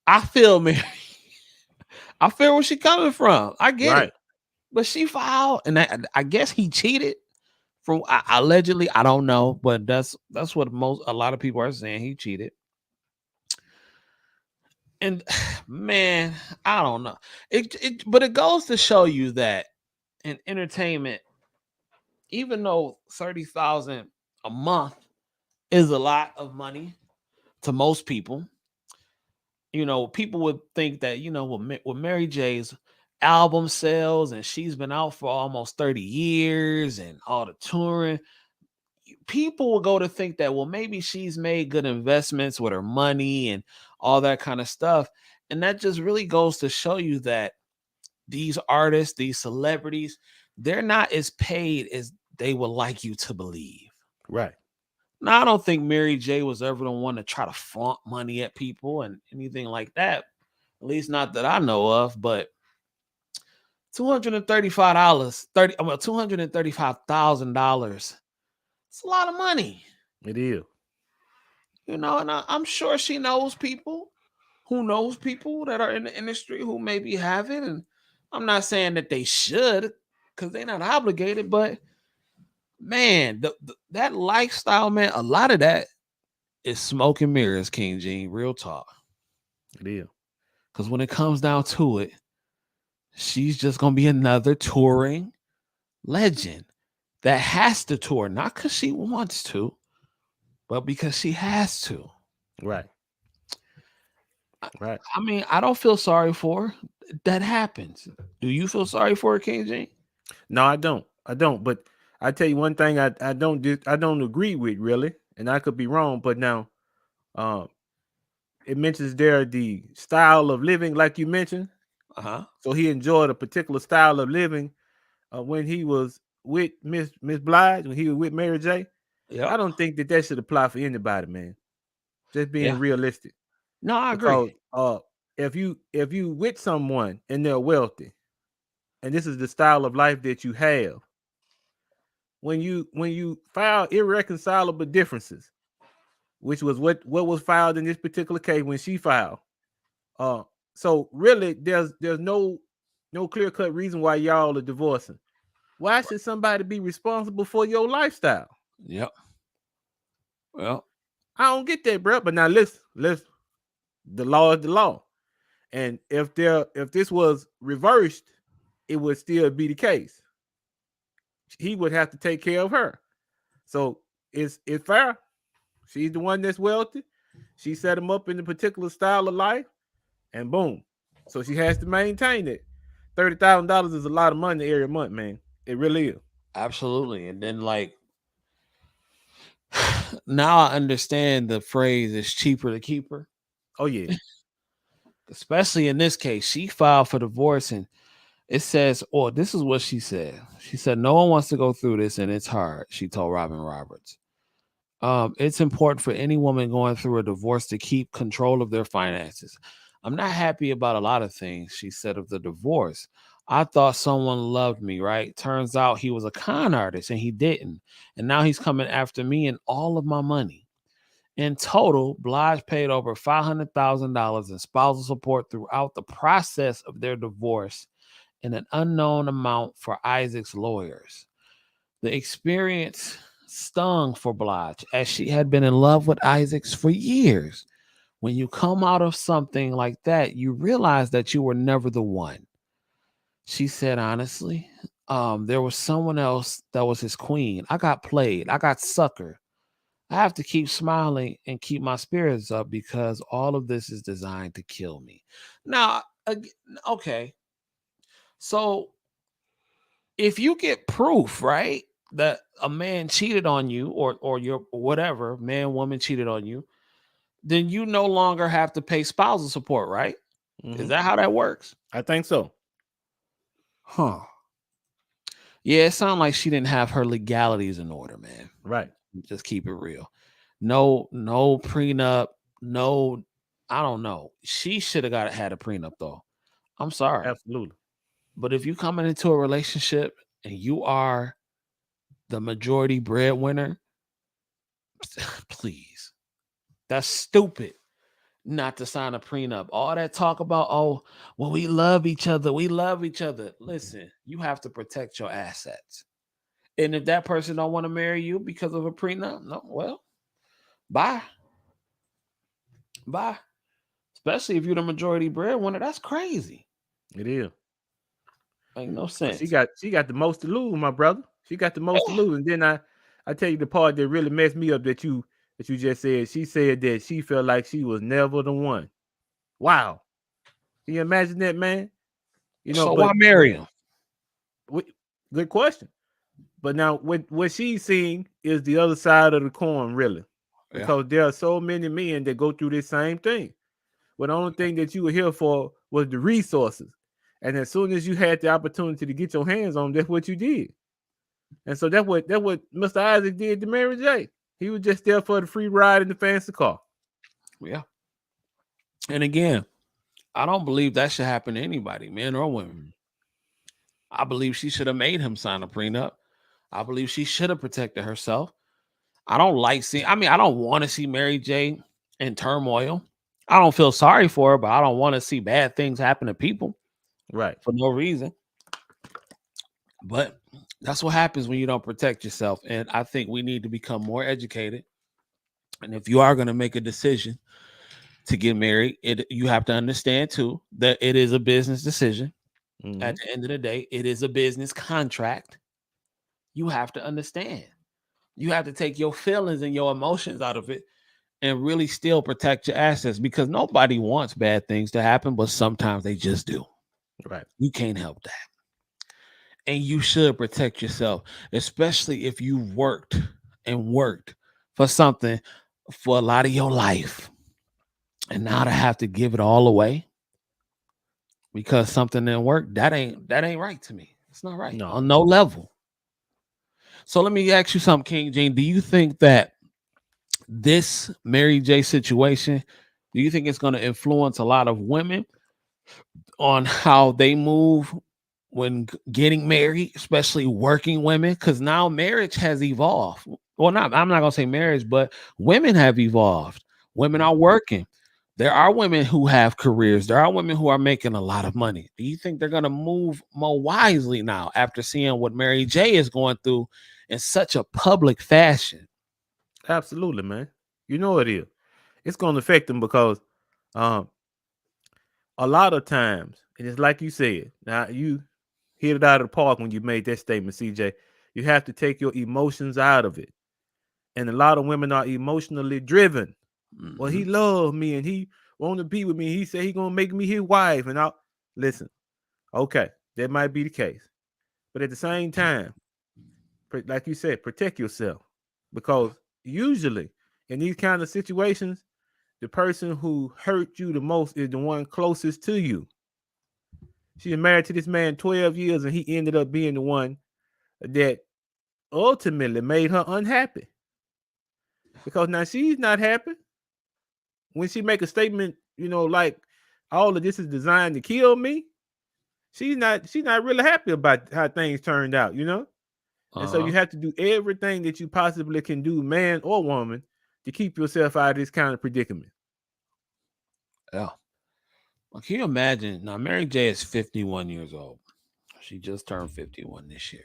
I feel Mary. I feel where she coming from. I get it. But she filed, and I guess he cheated From allegedly, I don't know, but that's what a lot of people are saying. He cheated. And man, I don't know. But it goes to show you that in entertainment, even though 30,000 a month is a lot of money to most people, people would think that, with Mary J's album sales and she's been out for almost 30 years and all the touring, people will go to think that, well, maybe she's made good investments with her money and all that kind of stuff. And that just really goes to show you that these artists, these celebrities, they're not as paid as they would like you to believe. Right. Now, I don't think Mary J was ever the one to try to flaunt money at people and anything like that. At least not that I know of, but $235, $235,000. It's a lot of money. It is. And I'm sure she knows people that are in the industry who maybe have it. And I'm not saying that they should, because they're not obligated, but man, that lifestyle, man, a lot of that is smoke and mirrors, King Gene, real talk. It is. Because when it comes down to it, she's just going to be another touring legend that has to tour, not because she wants to, but because she has to. Right. Right. I mean, I don't feel sorry for her. That happens. Do you feel sorry for her, King G? No, I don't. But I tell you one thing, I don't agree with, really, and I could be wrong. But now, it mentions there the style of living, like you mentioned. So he enjoyed a particular style of living when he was with Miss Blige, when he was with Mary J. Yeah, I don't think that should apply for anybody, man. Just being realistic. No, I agree. Because if you with someone and they're wealthy, and this is the style of life that you have, when you file irreconcilable differences, which was what was filed in this particular case when she filed. So really, there's no clear-cut reason why y'all are divorcing. Why should somebody be responsible for your lifestyle? Yep. Well, I don't get that, bro. But now let's the law is the law. And if this was reversed, it would still be the case. He would have to take care of her. So it's fair. She's the one that's wealthy. She set him up in a particular style of life, and boom. So she has to maintain it. $30,000 is a lot of money every month, man. It really is. Absolutely. And then, like, now I understand the phrase "it's cheaper to keep her." Oh yeah. Especially in this case, she filed for divorce, and it says, "Oh, this is what she said." She said, "No one wants to go through this, and it's hard." She told Robin Roberts. It's important for any woman going through a divorce to keep control of their finances. I'm not happy about a lot of things, she said of the divorce. I thought someone loved me, right? Turns out he was a con artist and he didn't. And now he's coming after me and all of my money. In total, Blige paid over $500,000 in spousal support throughout the process of their divorce and an unknown amount for Isaac's lawyers. The experience stung for Blige as she had been in love with Isaac's for years. When you come out of something like that, you realize that you were never the one. She said, honestly, there was someone else that was his queen. I got played. I got suckered. I have to keep smiling and keep my spirits up because all of this is designed to kill me. Now, okay. So if you get proof, right, that a man cheated on you or your whatever, man, woman cheated on you, then you no longer have to pay spousal support, right? Mm-hmm. Is that how that works? I think so. Huh. Yeah, it sounded like she didn't have her legalities in order, man. Right. Just keep it real. No prenup. No, I don't know. She should have had a prenup though. I'm sorry. Absolutely. But if you coming into a relationship and you are the majority breadwinner, please. That's stupid not to sign a prenup. All that talk about, oh, well, we love each other. We love each other. Listen, you have to protect your assets. And if that person don't want to marry you because of a prenup, no, well, bye. Bye. Especially if you're the majority breadwinner. That's crazy. It is. Make no But sense. she got the most to lose, my brother. She got the most to lose. And then I tell you the part that really messed me up that you just said. She said that she felt like she was never the one. Wow. Can you imagine that, man? You know, So why marry him? Good question. But now what she's seeing is the other side of the coin, really. Because there are so many men that go through this same thing. But the only thing that you were here for was the resources. And as soon as you had the opportunity to get your hands on them, that's what you did. And so that's what Mr. Isaac did to Mary J. He was just there for the free ride in the fancy car. Yeah. And again, I don't believe that should happen to anybody, men or women. I believe she should have made him sign a prenup. I believe she should have protected herself. I don't want to see Mary J in turmoil. I don't feel sorry for her, but I don't want to see bad things happen to people. Right. For no reason. But that's what happens when you don't protect yourself. And I think we need to become more educated. And if you are going to make a decision to get married, you have to understand too that it is a business decision. Mm-hmm. At the end of the day, it is a business contract. You have to understand. You have to take your feelings and your emotions out of it and really still protect your assets, because nobody wants bad things to happen, but sometimes they just do. Right. You can't help that. And you should protect yourself, especially if you worked for something for a lot of your life. And now to have to give it all away because something didn't work, that ain't right to me. It's not right. On no level. So let me ask you something, King Gene. Do you think that this Mary J situation, do you think it's going to influence a lot of women on how they move when getting married, especially working women? Because now marriage has evolved. Well, I'm not going to say marriage, but women have evolved. Women are working. There are women who have careers. There are women who are making a lot of money. Do you think they're going to move more wisely now after seeing what Mary J is going through in such a public fashion? Absolutely, man. You know it is. It's going to affect them because a lot of times, and it's like you said, now you hit it out of the park when you made that statement, CJ. You have to take your emotions out of it. And a lot of women are emotionally driven. Mm-hmm. Well, he loved me and he wanted to be with me. He said he going to make me his wife. And I'll listen. Okay, that might be the case. But at the same time, like you said, protect yourself. Because usually in these kind of situations, the person who hurt you the most is the one closest to you. She was married to this man 12 years and he ended up being the one that ultimately made her unhappy. Because now she's not happy. When she make a statement, like all of this is designed to kill me, she's not really happy about how things turned out, And so you have to do everything that you possibly can do, man or woman, to keep yourself out of this kind of predicament. Yeah. Well, can you imagine? Now, Mary J is 51 years old. She just turned 51 this year.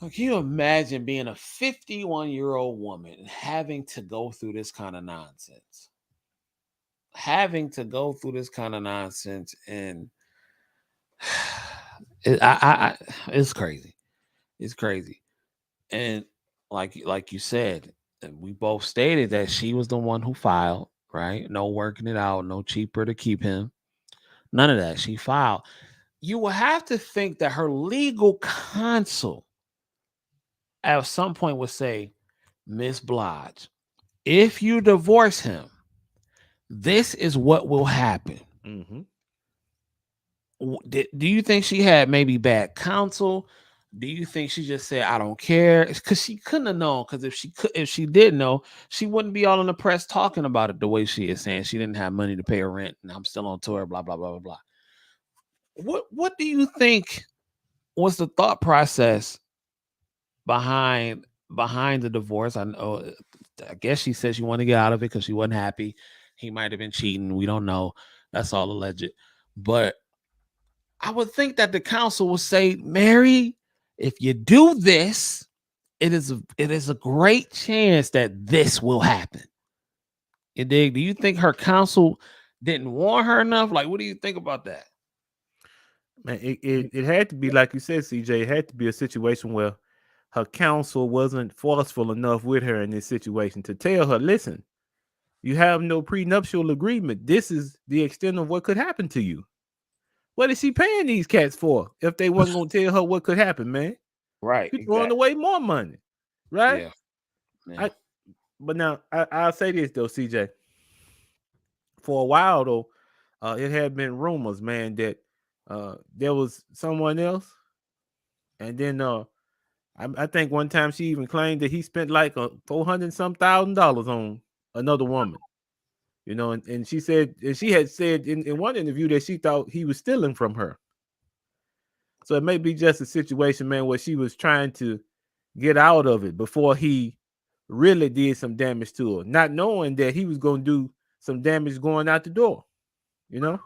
Now, can you imagine being a 51-year-old woman and having to go through this kind of nonsense? And it's crazy. It's crazy. And like you said, we both stated that she was the one who filed, right? No working it out, no cheaper to keep him. None of that. She filed. You will have to think that her legal counsel at some point would say, Miss Blige, if you divorce him, this is what will happen. Mm-hmm. Do you think she had maybe bad counsel? Do you think she just said, I don't care? Because she couldn't have known. Because if she did know, she wouldn't be all in the press talking about it the way she is, saying she didn't have money to pay her rent and I'm still on tour, blah, blah, blah, blah, blah. What do you think was the thought process behind the divorce? I guess she said she wanted to get out of it because she wasn't happy. He might have been cheating. We don't know. That's all alleged. But I would think that the council would say, Mary, if you do this, it is a great chance that this will happen. You dig? Do you think her counsel didn't warn her enough? Like, what do you think about that? Man, it had to be like you said, CJ. It had to be a situation where her counsel wasn't forceful enough with her in this situation to tell her, listen, you have no prenuptial agreement. This is the extent of what could happen to you. What is she paying these cats for if they wasn't gonna tell her what could happen, man? Right. You're throwing away more money, right? Yeah. Yeah. But now I'll say this though, CJ. For a while though, it had been rumors, man, that there was someone else, and then I think one time she even claimed that he spent like $400,000 on another woman. You know, and she said, and she had said in one interview that she thought he was stealing from her. So it may be just a situation, man, where she was trying to get out of it before he really did some damage to her, not knowing that he was going to do some damage going out the door. You know?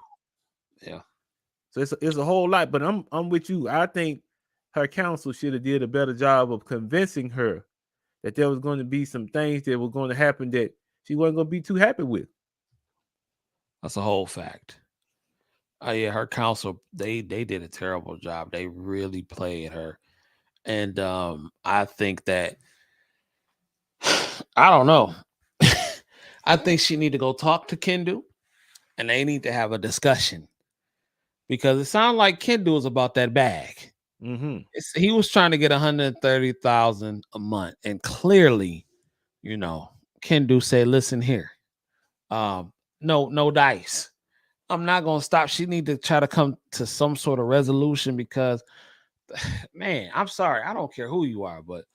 Yeah. So it's a whole lot, but I'm with you. I think her counsel should have did a better job of convincing her that there was going to be some things that were going to happen that she wasn't going to be too happy with. That's a whole fact. Yeah, her counsel, they did a terrible job. They really played her. And I think that I don't know. I think she need to go talk to Kendu and they need to have a discussion. Because it sounded like Kendu was about that bag. Mm-hmm. He was trying to get $130,000 a month. And clearly, you know, Kendu said, listen here. No dice. I'm not gonna stop. She need to try to come to some sort of resolution because, man, I'm sorry. I don't care who you are, but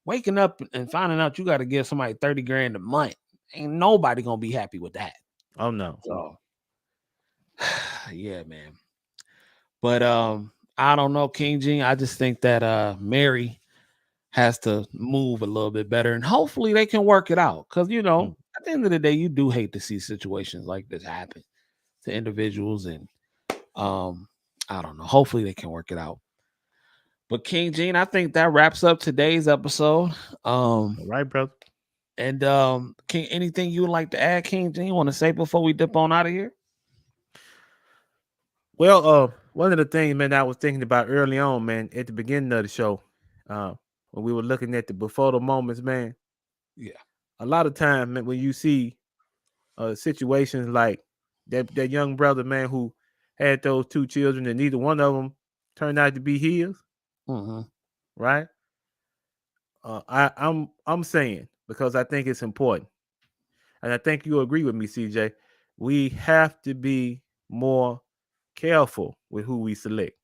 waking up and finding out you got to give somebody 30 grand a month, ain't nobody gonna be happy with that. Oh no. So, yeah, man. But I don't know, King Gene. I just think that Mary has to move a little bit better, and hopefully they can work it out. Because you know, at the end of the day, you do hate to see situations like this happen to individuals, and I don't know. Hopefully they can work it out. But King Gene, I think that wraps up today's episode. All right, brother. And King, anything you would like to add, King Gene? Want to say before we dip on out of here? Well, one of the things, man, I was thinking about early on, man, at the beginning of the show, when we were looking at the befuddled moments, man. Yeah. A lot of time, man, when you see situations like that young brother, man, who had those two children and neither one of them turned out to be his, right? I'm saying, because I think it's important, and I think you agree with me, CJ. We have to be more careful with who we select.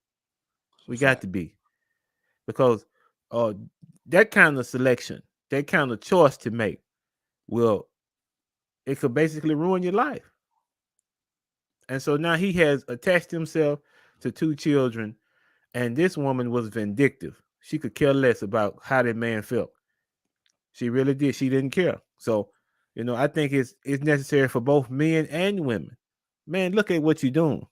We got to be, because that kind of selection, that kind of choice to make, it could basically ruin your life. And so now he has attached himself to two children, and this woman was vindictive. She could care less about how that man felt. She really did. She didn't care. So, you know, I think it's necessary for both men and women. Man, look at what you're doing.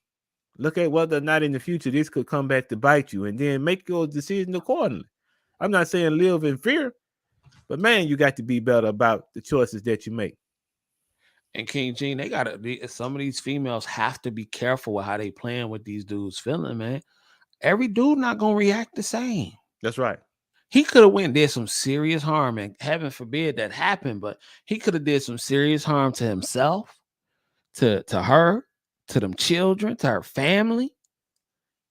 Look at whether or not in the future this could come back to bite you, and then make your decision accordingly. I'm not saying live in fear, but man, you got to be better about the choices that you make. And King Gene, they gotta be, some of these females have to be careful with how they playing with these dudes feeling, man. Every dude not gonna react the same. That's right. He could have went and did some serious harm, and heaven forbid that happened, but he could have did some serious harm to himself, to her, to them children, to her family.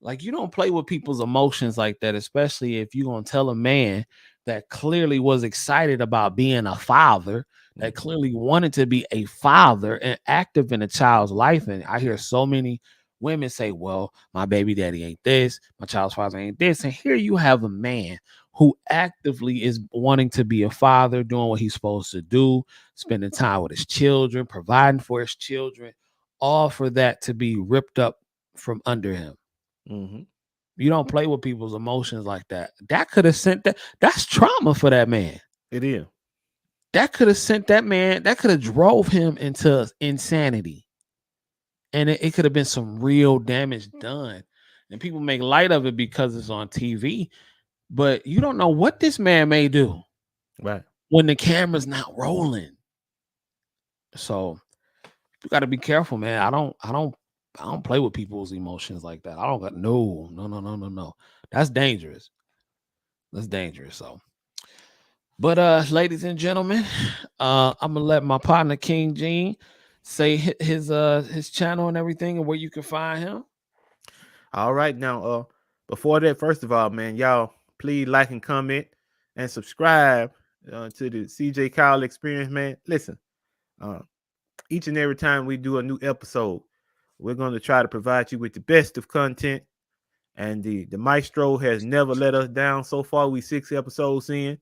Like, you don't play with people's emotions like that, especially if you're gonna tell a man that clearly was excited about being a father, that clearly wanted to be a father and active in a child's life. And I hear so many women say, well, my baby daddy ain't this, my child's father ain't this. And here you have a man who actively is wanting to be a father, doing what he's supposed to do, spending time with his children, providing for his children, all for that to be ripped up from under him. You don't play with people's emotions like that. That could have sent that. That's trauma for that man. It is. That could have sent that man. That could have drove him into insanity. And it could have been some real damage done. And people make light of it because it's on TV. but you don't know what this man may do Right. when the camera's not rolling. So you got to be careful, man. I don't play with people's emotions like that. I don't got no. That's dangerous. That's dangerous. So, but ladies and gentlemen, I'm gonna let my partner King Gene say his channel and everything and where you can find him. All right, now, before that, first of all, man, y'all please like and comment and subscribe to the CJ Kyle Experience, man. Listen, each and every time we do a new episode, we're going to try to provide you with the best of content. And the maestro has never let us down so far. We 6 episodes in,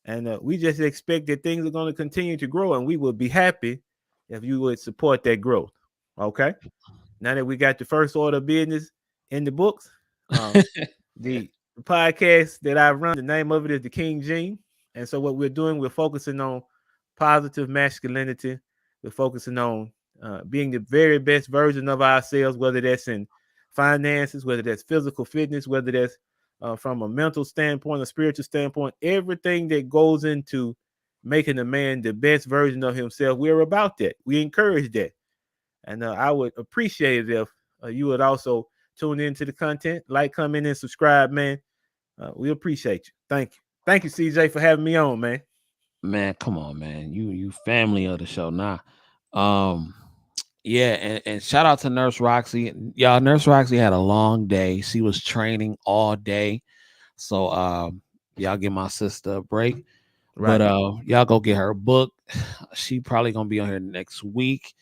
and we just expect that things are going to continue to grow, and we will be happy if you would support that growth. Okay. Now that we got the first order of business in the books, the podcast that I run, the name of it is the King Gene. And so what we're doing, we're focusing on positive masculinity. We're focusing on being the very best version of ourselves, whether that's in finances, whether that's physical fitness, whether that's from a mental standpoint, a spiritual standpoint, everything that goes into making a man the best version of himself. We're about that. We encourage that. And I would appreciate it if you would also tune into the content, like, comment, and subscribe, man. We appreciate you. Thank you. Thank you, CJ, for having me on, man. Man, come on, man. You family of the show now. Yeah, and shout out to Nurse Roxy. Y'all, Nurse Roxy had a long day. She was training all day. So y'all give my sister a break. Right. But y'all go get her a book. She probably gonna be on here next week.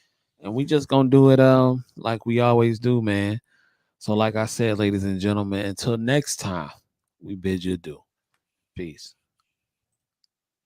And we just gonna do it like we always do, man. So like I said, ladies and gentlemen, until next time, we bid you adieu. Peace.